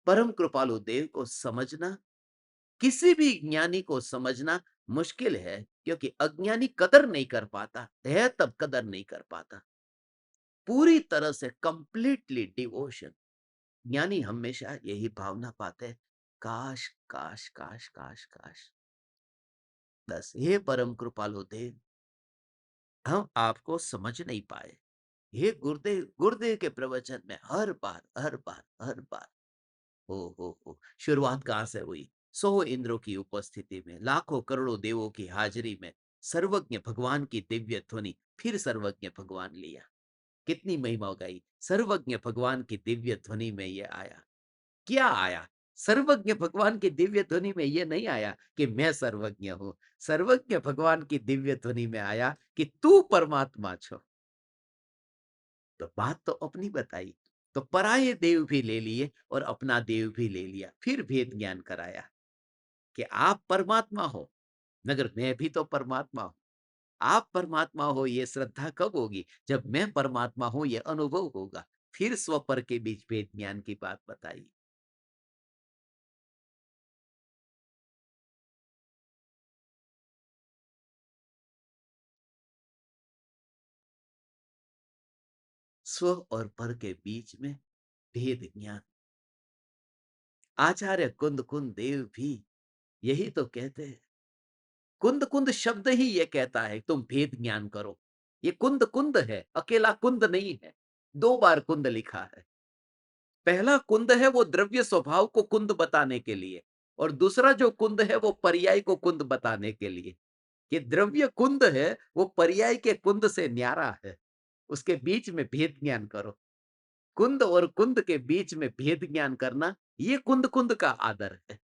परम कृपालु देव को समझना, किसी भी ज्ञानी को समझना मुश्किल है, क्योंकि अज्ञानी कदर नहीं कर पाता है, तब कदर नहीं कर पाता। पूरी तरह से कंप्लीटली डिवोशन। ज्ञानी हमेशा यही भावना पाते हैं, काश काश काश काश काश। बस हे परम कृपालु देव, हम आपको समझ नहीं पाए। हे गुरुदेव, गुरुदेव के प्रवचन में हर बार हर बार हर बार, हो शुरुआत कहां से हुई? 100 इंद्रों की उपस्थिति में, लाखों करोड़ों देवों की हाजिरी में, सर्वज्ञ भगवान की दिव्य ध्वनि, फिर सर्वज्ञ भगवान लिया। कितनी महिमा गाई, सर्वज्ञ भगवान की दिव्य ध्वनि में ये आया। क्या आया? सर्वज्ञ भगवान की दिव्य ध्वनि में ये नहीं आया कि मैं सर्वज्ञ हूं। सर्वज्ञ भगवान की दिव्य ध्वनि में आया कि तू परमात्मा छो। तो बात तो अपनी बताई। तो पराये देव भी ले लिए और अपना देव भी ले लिया। फिर भेद ज्ञान कराया कि आप परमात्मा हो, मगर मैं भी तो परमात्मा हूं। आप परमात्मा हो, ये श्रद्धा कब होगी? जब मैं परमात्मा हूं, ये अनुभव होगा। फिर स्वपर के बीच भेद ज्ञान की बात बताई। स्व और पर के बीच में भेद ज्ञान। आचार्य कुंद कुंद देव भी यही तो कहते हैं। कुंद कुंद शब्द ही ये कहता है तुम भेद ज्ञान करो। ये कुंद कुंद है, अकेला कुंद नहीं है। 2 बार कुंद लिखा है। पहला कुंद है वो द्रव्य स्वभाव को कुंद बताने के लिए, और दूसरा जो कुंद है वो पर्याय को कुंद बताने के लिए। कि द्रव्य कुंद है, वो पर्याय के कुंद से न्यारा है। उसके बीच में भेद ज्ञान करो। कुंद और कुंद के बीच में भेद ज्ञान करना, ये कुंद कुंद का आदर है।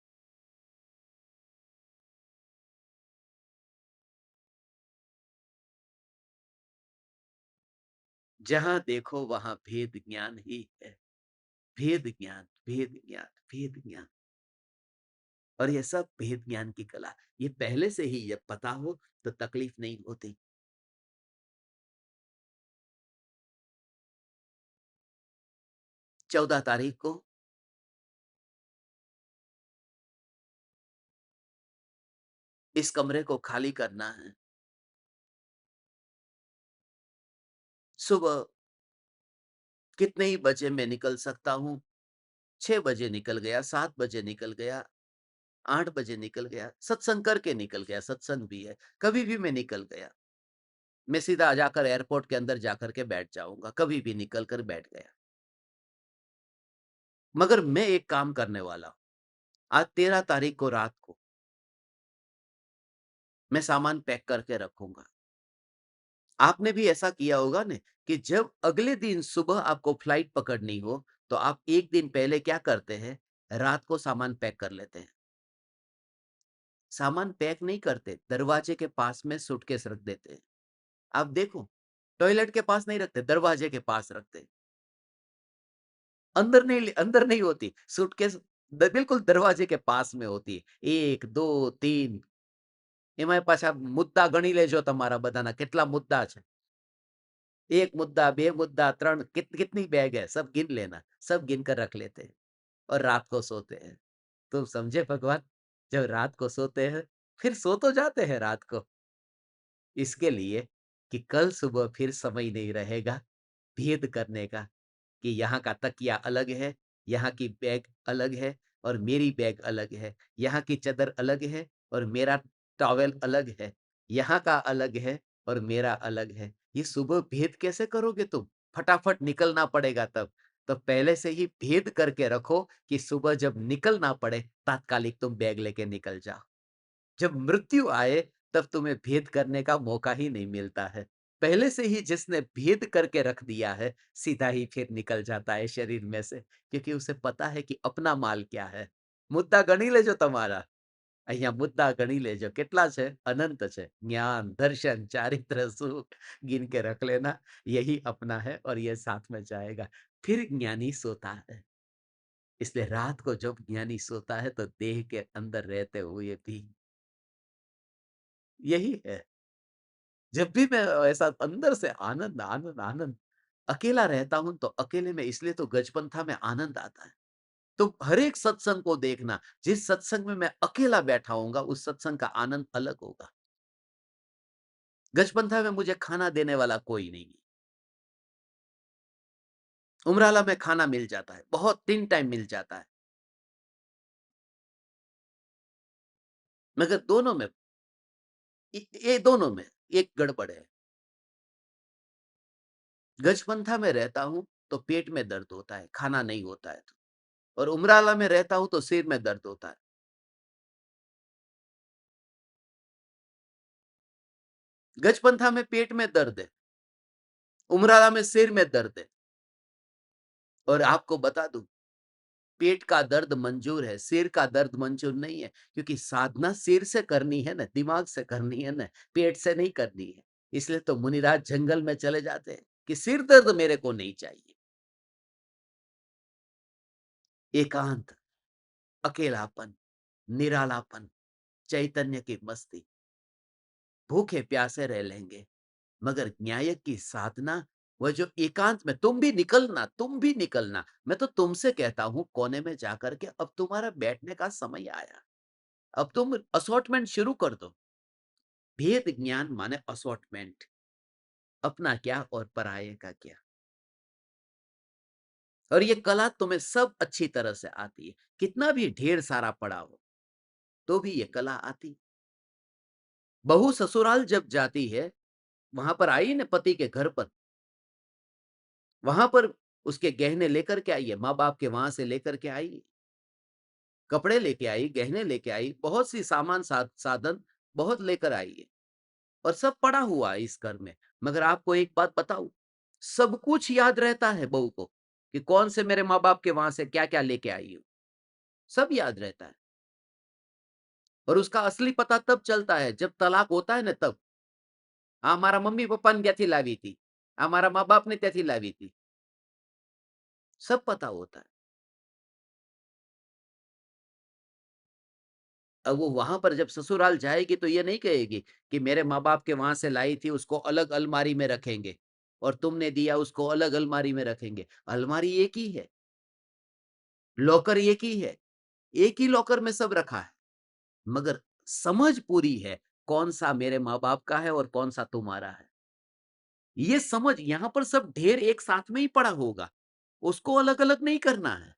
जहां देखो वहां भेद ज्ञान ही है। भेद ज्ञान, भेद ज्ञान, भेद ज्ञान। और ये सब भेद ज्ञान की कला, ये पहले से ही ये पता हो तो तकलीफ नहीं होती। 14 तारीख को इस कमरे को खाली करना है। सुबह कितने ही बजे मैं निकल सकता हूँ? 6 बजे निकल गया, 7 बजे निकल गया, 8 बजे निकल गया, सत्संग करके निकल गया, सत्संग भी है। कभी भी मैं निकल गया, मैं सीधा जाकर एयरपोर्ट के अंदर जाकर के बैठ जाऊंगा। कभी भी निकल कर बैठ गया। मगर मैं एक काम करने वाला हूं। आज 13 तारीख को रात को मैं सामान पैक करके रखूंगा। आपने भी ऐसा किया होगा ना, कि जब अगले दिन सुबह आपको फ्लाइट पकड़नी हो, तो आप एक दिन पहले क्या करते हैं? रात को सामान पैक कर लेते हैं। सामान पैक नहीं करते, दरवाजे के पास में सूटकेस रख देते हैं। आप देखो, टॉयलेट के पास नहीं रखते, दरवाजे के पास रखते हैं। अंदर नहीं होती, सूटकेस बिल्कुल दरवाजे के पास में होती है। 1, 2, 3 એમાંય પાછા મુદ્દા ગણી લેજો તમારા બધાના કેટલા મુદ્દા છે। 1 मुद्दा, 2 मुद्दा, 3 कितनी बैग है, सब गिन लेना, सब गिन कर रख लेते हैं और रात को सोते हैं। तुम समझे भगवान? जब रात को सोते हैं, फिर सो तो जाते हैं रात को, इसके लिए कि कल सुबह फिर समय नहीं रहेगा भेद करने का कि यहाँ का तकिया अलग है, यहाँ की बैग अलग है और मेरी बैग अलग है, यहाँ की चादर अलग है और मेरा टॉवेल अलग है, यहाँ का अलग है और मेरा अलग है। ये सुबह भेद कैसे करोगे तुम? फटाफट निकलना पड़ेगा तब। तो पहले से ही भेद करके रखो कि सुबह जब निकलना पड़े, तात्कालिक तुम बैग लेके निकल जाओ। जब मृत्यु आए तब तुम्हें भेद करने का मौका ही नहीं मिलता है। पहले से ही जिसने भेद करके रख दिया है, सीधा ही फिर निकल जाता है शरीर में से, क्योंकि उसे पता है कि अपना माल क्या है। मुद्दा गणी लेજો તમારા। અહીંયા मुद्दा गणी लेજો કેટલા છે? अनंत છે। ज्ञान, दर्शन, चारित्र, सुख गिन के रख लेना, यही अपना है और ये साथ में जाएगा। फिर ज्ञानी सोता है। इसलिए रात को जब ज्ञानी सोता है तो देह के अंदर रहते हुए भी यही है। जब भी मैं ऐसा अंदर से आनंद, आनंद, आनंद अकेला रहता हूँ तो अकेले में इसलिए तो गजपंथा में आनंद आता है। तो हर एक सत्संग को देखना, जिस सत्संग में मैं अकेला बैठा होऊँगा, उस सत्संग का आनंद अलग होगा। गजपंथा में मुझे खाना देने वाला कोई नहीं है। उमराला में खाना मिल जाता है, बहुत 3 टाइम मिल जाता है। मगर दोनों में ये दोनों में एक गड़बड़ है। गजपंथा में रहता हूँ तो पेट में दर्द होता है, खाना नहीं होता है तो। और उमराला में रहता हूँ तो सिर में दर्द होता है। गजपंथा में पेट में दर्द है, उमराला में सिर में दर्द है। और आपको बता दूं, पेट का दर्द मंजूर है, सिर का दर्द मंजूर नहीं है, क्योंकि साधना सिर से करनी है ना, दिमाग से करनी है ना, पेट से नहीं करनी है। इसलिए तो मुनिराज जंगल में चले जाते हैं कि सिर दर्द मेरे को नहीं चाहिए। एकांत, अकेलापन, निरालापन, चैतन्य की मस्ती, भूखे प्यासे रह लेंगे, मगर न्याय की साधना, वह जो एकांत में तुम भी निकलना। मैं तो तुमसे कहता हूं कोने में जाकर के, अब तुम्हारा बैठने का समय आया। अब तुम असॉर्टमेंट शुरू कर दो। भेद ज्ञान माने असॉर्टमेंट, अपना क्या और पराये का क्या। और ये कला तुम्हें सब अच्छी तरह से आती है, कितना भी ढेर सारा पड़ा हो तो भी ये कला आती। बहू ससुराल जब जाती है, वहां पर आई ना पति के घर पर, वहां पर उसके गहने लेकर के आई है, माँ बाप के वहां से लेकर के आई, कपड़े लेके आई, गहने लेके आई, बहुत सी सामान साधन बहुत लेकर आई है और सब पड़ा हुआ है इस घर में। मगर आपको एक बात बताऊं, सब कुछ याद रहता है बहू को कि कौन से मेरे माँ बाप के वहां से क्या क्या लेके आई हूं, सब याद रहता है। और उसका असली पता तब चलता है जब तलाक होता है ना, तब हाँ मारा मम्मी पप्पा ने त्याथी लावी थी, हमारा माँ बाप ने त्याथी लावी थी, सब पता होता है। अब वो वहां पर जब ससुराल जाएगी तो ये नहीं कहेगी कि मेरे माँ बाप के वहां से लाई थी, उसको अलग अलमारी में रखेंगे और तुमने दिया उसको अलग अलमारी में रखेंगे। अलमारी एक ही है, लॉकर एक ही है, एक ही लॉकर में सब रखा है, मगर समझ पूरी है कौन सा मेरे माँ बाप का है और कौन सा तुम्हारा है। ये समझ, यहाँ पर सब ढेर एक साथ में ही पड़ा होगा, उसको अलग अलग नहीं करना है,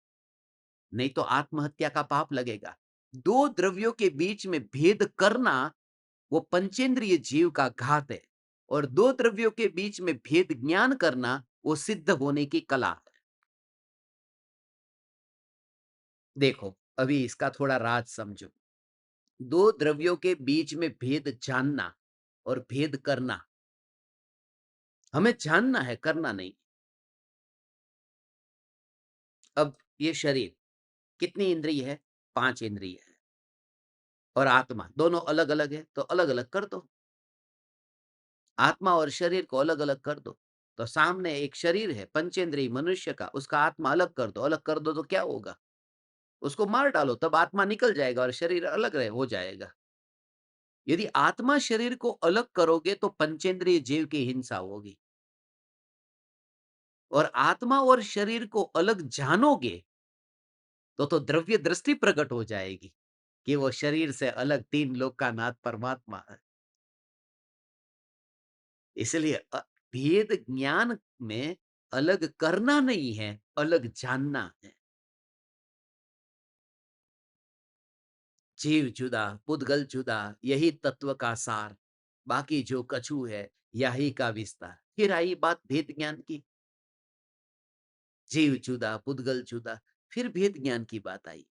नहीं तो आत्महत्या का पाप लगेगा। दो द्रव्यों के बीच में भेद करना वो पंचेंद्रिय जीव का घात है, और दो द्रव्यों के बीच में भेद ज्ञान करना वो सिद्ध होने की कला है। देखो अभी इसका थोड़ा राज समझो। दो द्रव्यों के बीच में भेद जानना और भेद करना, हमें जानना है, करना नहीं। अब ये शरीर कितनी इंद्रिय है? 5 इंद्रिय है। और आत्मा दोनों अलग-अलग है, तो अलग-अलग कर दो। आत्मा और शरीर को अलग-अलग कर दो। तो सामने एक शरीर है पंचेंद्रिय मनुष्य का, उसका आत्मा अलग कर दो। अलग कर दो तो क्या होगा? उसको मार डालो, तब आत्मा निकल जाएगा और शरीर अलग रहे हो जाएगा। यदि आत्मा शरीर को अलग करोगे तो पंचेंद्रिय जीव की हिंसा होगी। और आत्मा और शरीर को अलग जानोगे तो द्रव्य दृष्टि प्रकट हो जाएगी कि वो शरीर से अलग तीन लोकानाथ परमात्मा है। इसलिए भेद ज्ञान में अलग करना नहीं है, अलग जानना है। जीव जुदा, पुद्गल जुदा, यही तत्व का सार। बाकी जो कछु है, यही का विस्तार। फिर आई बात भेद ज्ञान की। जीव जुदा, पुद्गल जुदा, फिर भेद ज्ञान की बात आई।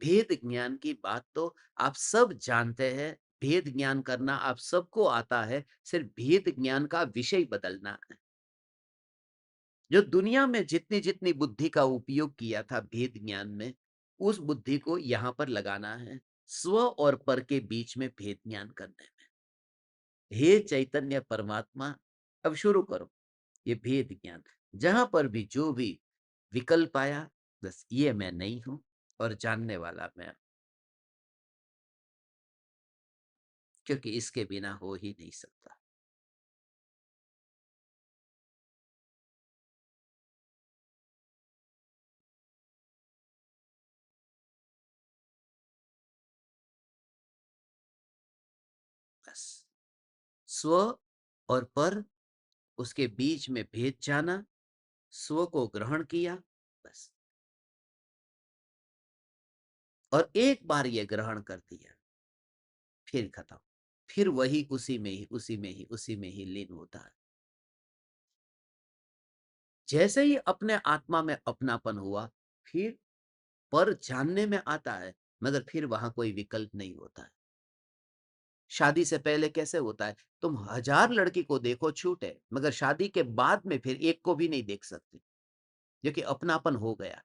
भेद ज्ञान की बात तो आप सब जानते हैं। भेद ज्ञान करना आप सबको आता है, सिर्फ भेद ज्ञान का विषय बदलना है। जो दुनिया में जितनी जितनी बुद्धि का उपयोग किया था भेद ज्ञान में, उस बुद्धि को यहाँ पर लगाना है स्व और पर के बीच में भेद ज्ञान करने में। हे चैतन्य परमात्मा, अब शुरू करो ये भेद ज्ञान। जहां पर भी जो भी विकल्प आया, बस ये मैं नहीं हूं और जानने वाला मैं, क्योंकि इसके बिना हो ही नहीं सकता। बस स्व और पर, उसके बीच में भेद जाना, स्व को ग्रहण किया, बस। और एक बार ये ग्रहण कर दिया, फिर खत्म। फिर वही उसी में ही उसी में ही उसी में ही लीन होता है। जैसे ही अपने आत्मा में अपनापन हुआ, फिर पर जानने में आता है, मगर फिर वहां कोई विकल्प नहीं होता है। शादी से पहले कैसे होता है? तुम 1000 लड़की को देखो छूटे, मगर शादी के बाद में फिर एक को भी नहीं देख सकते, क्योंकि अपनापन हो गया।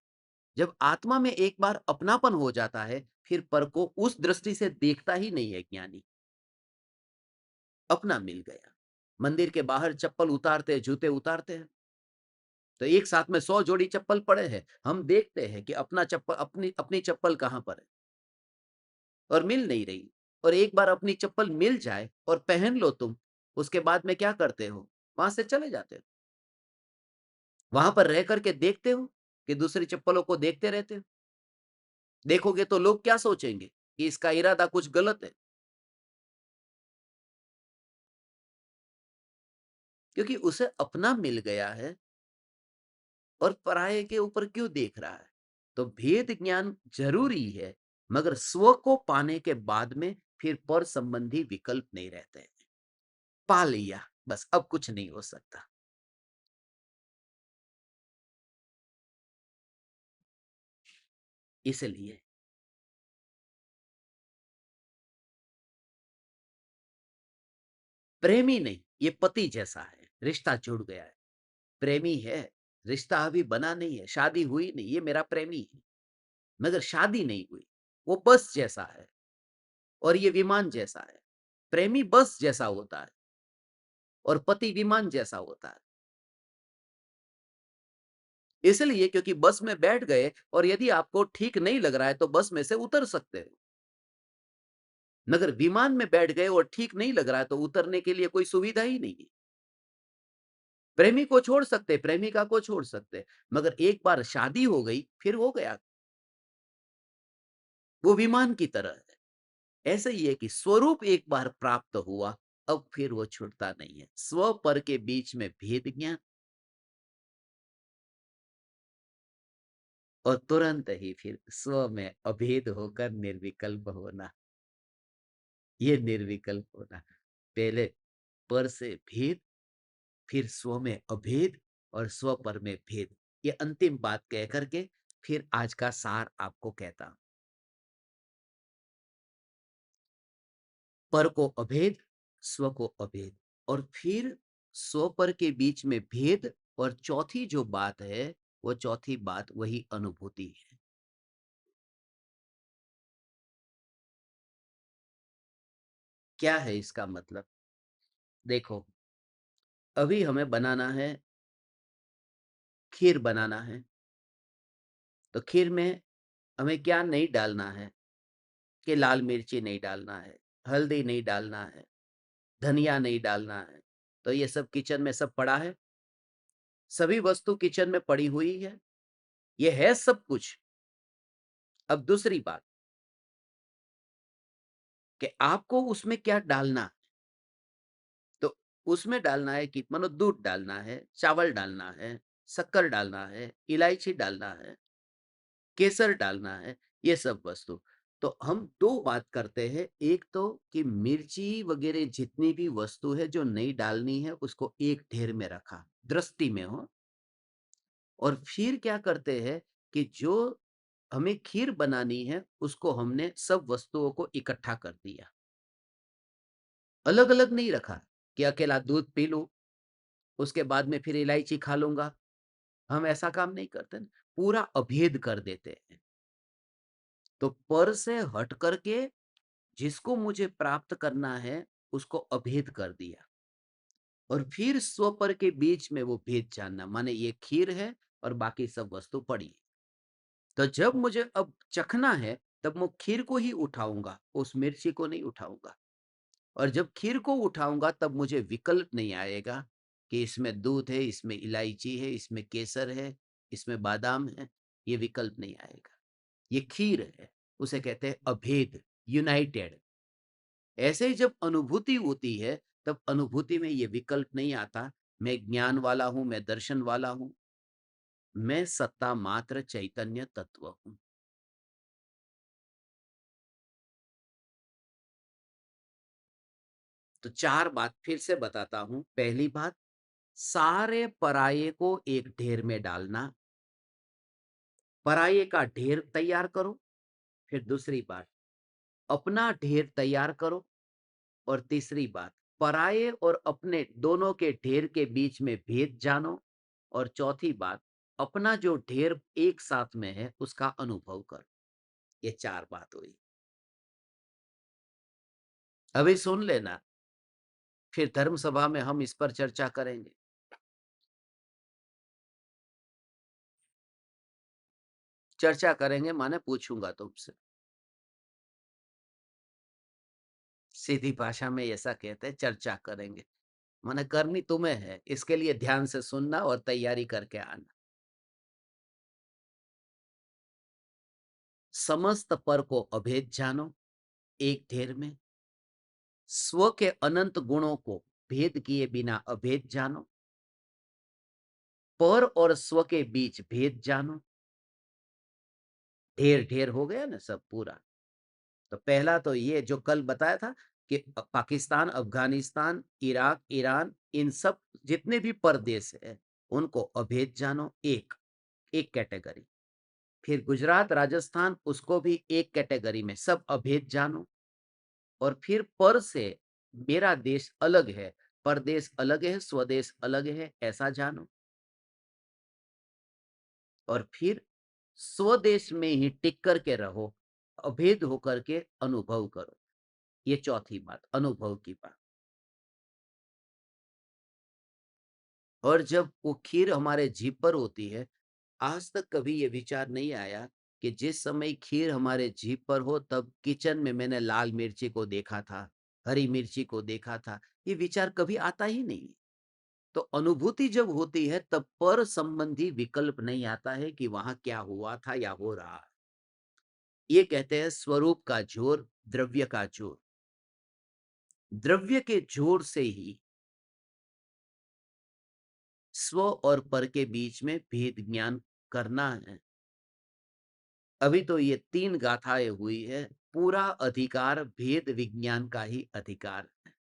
जब आत्मा में एक बार अपनापन हो जाता है, फिर पर को उस दृष्टि से देखता ही नहीं है ज्ञानी। अपना मिल गया। मंदिर के बाहर चप्पल उतारते, जूते उतारते हैं, तो एक साथ में 100 जोड़ी चप्पल पड़े हैं, हम देखते हैं कि अपना चप्पल, अपनी अपनी चप्पल कहां पर है, और मिल नहीं रही। और एक बार अपनी चप्पल मिल जाए और पहन लो तुम, उसके बाद में क्या करते हो? वहां से चले जाते हो। वहां पर रह करके देखते हो कि दूसरी चप्पलों को देखते रहते हो। देखोगे तो लोग क्या सोचेंगे कि इसका इरादा कुछ गलत है, क्योंकि उसे अपना मिल गया है और पराये के ऊपर क्यों देख रहा है। तो भेद ज्ञान जरूरी है, मगर स्व को पाने के बाद में फिर पर संबंधी विकल्प नहीं रहते हैं। पा लिया, बस अब कुछ नहीं हो सकता। इसलिए प्रेमी नहीं, ये पति जैसा है, रिश्ता जुड़ गया है। प्रेमी है, रिश्ता अभी बना नहीं है, शादी हुई नहीं, ये मेरा प्रेमी है, मगर शादी नहीं हुई। वो बस जैसा है और ये विमान जैसा है। प्रेमी बस जैसा होता है और पति विमान जैसा होता है। इसलिए क्योंकि बस में बैठ गए और यदि आपको ठीक नहीं लग रहा है तो बस में से उतर सकते हो, मगर विमान में बैठ गए और ठीक नहीं लग रहा है तो उतरने के लिए कोई सुविधा ही नहीं है। प्रेमी को छोड़ सकते, प्रेमिका को छोड़ सकते, मगर एक बार शादी हो गई फिर हो गया। वो विमान की तरह है। ऐसा ही है कि स्वरूप एक बार प्राप्त हुआ, अब फिर वो छूटता नहीं है। स्व पर के बीच में भेद ज्ञान, और तुरंत ही फिर स्व में अभेद होकर निर्विकल्प होना। ये निर्विकल्प होना, पहले पर से भेद, फिर स्व में अभेद और स्व पर में भेद। ये अंतिम बात कह करके फिर आज का सार आपको कहता हूं। पर को अभेद, स्व को अभेद, और फिर स्व पर के बीच में भेद, और चौथी जो बात है, वो चौथी बात वही अनुभूति है। क्या है इसका मतलब? देखो, अभी हमें बनाना है, खीर बनाना है, तो खीर में हमें क्या नहीं डालना है, कि लाल मिर्ची नहीं डालना है, हल्दी नहीं डालना है, धनिया नहीं डालना है। तो ये सब किचन में सब पड़ा है, सभी वस्तु किचन में पड़ी हुई है, ये है सब कुछ। अब दूसरी बात, कि आपको उसमें क्या डालना है। तो उसमें डालना है कि मानो दूध डालना है, चावल डालना है, शक्कर डालना है, इलायची डालना है, केसर डालना है, ये सब वस्तु। तो हम दो बात करते हैं, एक तो कि मिर्ची वगैरह जितनी भी वस्तु है जो नहीं डालनी है उसको एक ढेर में रखा, दृष्टि में हो। और फिर क्या करते हैं कि जो हमें खीर बनानी है उसको हमने सब वस्तुओं को इकट्ठा कर दिया, अलग अलग नहीं रखा कि अकेला दूध पी लूं, उसके बाद में फिर इलायची खा लूंगा। हम ऐसा काम नहीं करते ना, पूरा अभेद कर देते हैं। तो पर से हट करके जिसको मुझे प्राप्त करना है उसको अभेद कर दिया, और फिर स्व पर के बीच में वो भेद जानना, माने ये खीर है और बाकी सब वस्तु पड़ी है। तो जब मुझे अब चखना है तब मैं खीर को ही उठाऊंगा, उस मिर्ची को नहीं उठाऊंगा। और जब खीर को उठाऊंगा तब मुझे विकल्प नहीं आएगा कि इसमें दूध है, इसमें इलायची है, इसमें केसर है, इसमें बादाम है। ये विकल्प नहीं आएगा, ये खीर है। उसे कहते हैं अभेद, यूनाइटेड। ऐसे ही जब अनुभूति होती है तब अनुभूति में ये विकल्प नहीं आता, मैं ज्ञान वाला हूं, मैं दर्शन वाला हूं, मैं सत्ता मात्र चैतन्य तत्व हूं। तो चार बात फिर से बताता हूं। पहली बात, सारे पराये को एक ढेर में डालना, पराये का ढेर तैयार करो। फिर दूसरी बात, अपना ढेर तैयार करो। और तीसरी बात, पराये और अपने दोनों के ढेर के बीच में भेद जानो। और चौथी बात, अपना जो ढेर एक साथ में है उसका अनुभव करो। ये चार बात हुई। अभी सुन लेना, फिर धर्म सभा में हम इस पर चर्चा करेंगे। चर्चा करेंगे माने पूछूंगा तुमसे। सीधी भाषा में ऐसा कहते हैं, चर्चा करेंगे माने करनी तुम्हें है, इसके लिए ध्यान से सुनना और तैयारी करके आना। समस्त पर को अभेद जानो, एक ढेर में। स्व के अनंत गुणों को भेद किए बिना अभेद जानो, पर और स्व के बीच भेद जानो। ढेर ढेर हो गया ना सब पूरा। तो पहला तो ये जो कल बताया था कि पाकिस्तान, अफगानिस्तान, इराक, ईरान, इन सब जितने भी प्रदेश है उनको अभेद जानो, एक एक कैटेगरी। फिर गुजरात, राजस्थान, उसको भी एक कैटेगरी में सब अभेद जानो। और फिर पर से मेरा देश अलग है, परदेश अलग है, स्वदेश अलग है, ऐसा जानो। और फिर स्वदेश में ही टिक करके रहो, अभेद होकर के अनुभव करो। ये चौथी बात, अनुभव की बात। और जब वो खीर हमारे जीभ पर होती है, आज तक कभी ये विचार नहीं आया कि जिस समय खीर हमारे जीभ पर हो तब किचन में मैंने लाल मिर्ची को देखा था, हरी मिर्ची को देखा था। ये विचार कभी आता ही नहीं। तो अनुभूति जब होती है तब पर संबंधी विकल्प नहीं आता है कि वहां क्या हुआ था या हो रहा है। ये कहते हैं स्वरूप का जोर, द्रव्य का जोर। द्रव्य के जोर से ही स्व और पर के बीच में भेद ज्ञान करना है। अभी तो ये तीन गाथाएं हुई है, पूरा अधिकार भेद विज्ञान का ही अधिकार है।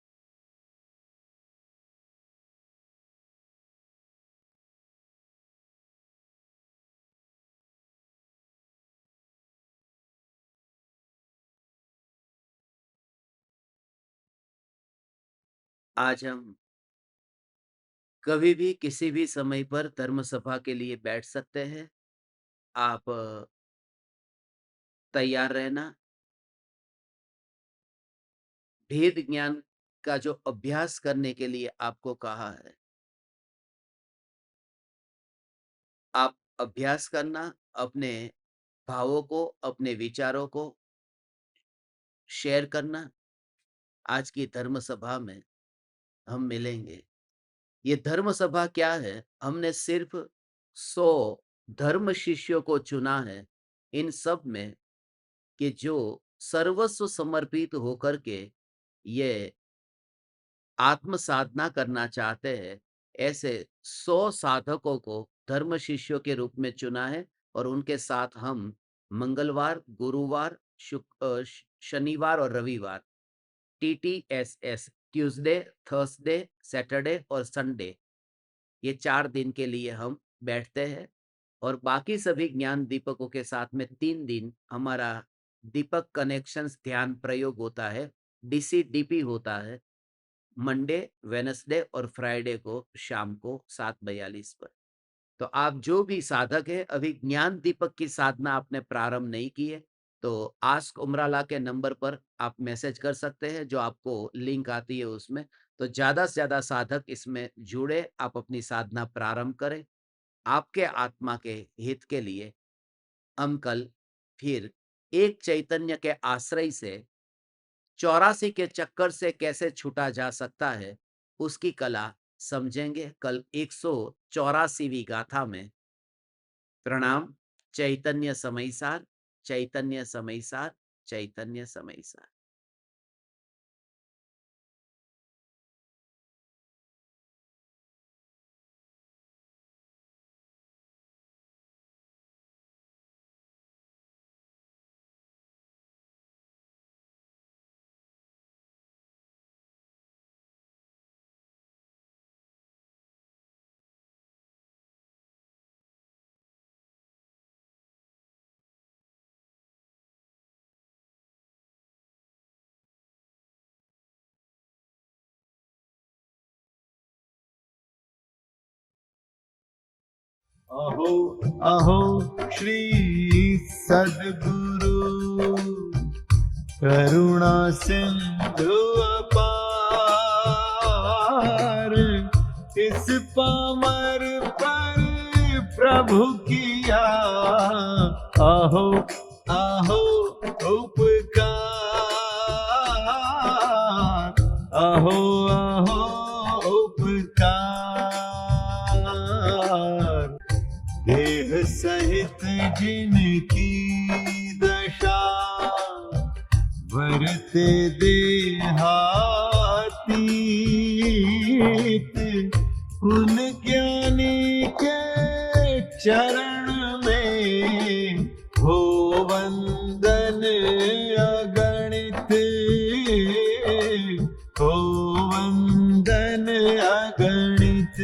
आज हम कभी भी किसी भी समय पर धर्म सभा के लिए बैठ सकते हैं। आप तैयार रहना। भेद ज्ञान का जो अभ्यास करने के लिए आपको कहा है, आप अभ्यास करना, अपने भावों को, अपने विचारों को शेयर करना। आज की धर्म सभा में हम मिलेंगे। ये धर्म सभा क्या है? हमने सिर्फ 100 धर्म शिष्यों को चुना है, इन सब में, कि जो सर्वस्व समर्पित होकर के ये आत्म साधना करना चाहते हैं। ऐसे 100 साधकों को धर्म शिष्यों के रूप में चुना है और उनके साथ हम मंगलवार, गुरुवार, शनिवार और रविवार, TTSS, ट्यूसडे, थर्सडे, सैटरडे और संडे, ये 4 दिन के लिए हम बैठते हैं। और बाकी सभी ज्ञान दीपकों के साथ में 3 दिन हमारा दीपक कनेक्शंस ध्यान प्रयोग होता है, DCDP होता है, मंडे, वेडनेसडे और फ्राइडे को शाम को 7:42 पर। तो आप जो भी साधक है, अभी ज्ञान दीपक की साधना आपने प्रारंभ नहीं की है, तो आस्क उमराला के नंबर पर आप मैसेज कर सकते हैं, जो आपको लिंक आती है उसमें। तो ज़्यादा से ज़्यादा साधक इसमें जुड़े, आप अपनी साधना प्रारंभ करें। आपके आत्मा के हित के लिए हम कल फिर एक चैतन्य के आश्रय से 84 के चक्कर से कैसे छूटा जा सकता है, उसकी कला समझेंगे कल 184वीं गाथा में। प्रणाम। चैतन्य समयसार, चैतन्य समयसार, चैतन्य समयसार। अहो अहो श्री सद्गुरु करुणा सिंधु अपार, इस पामर पर प्रभु किया अहो अहो उपकार, अहो अहो उपकार। देह सहित जिनकी दशा वरते देहातीत, उन ज्ञानी के चरण में हो वंदन अगणित, हो वंदन अगणित।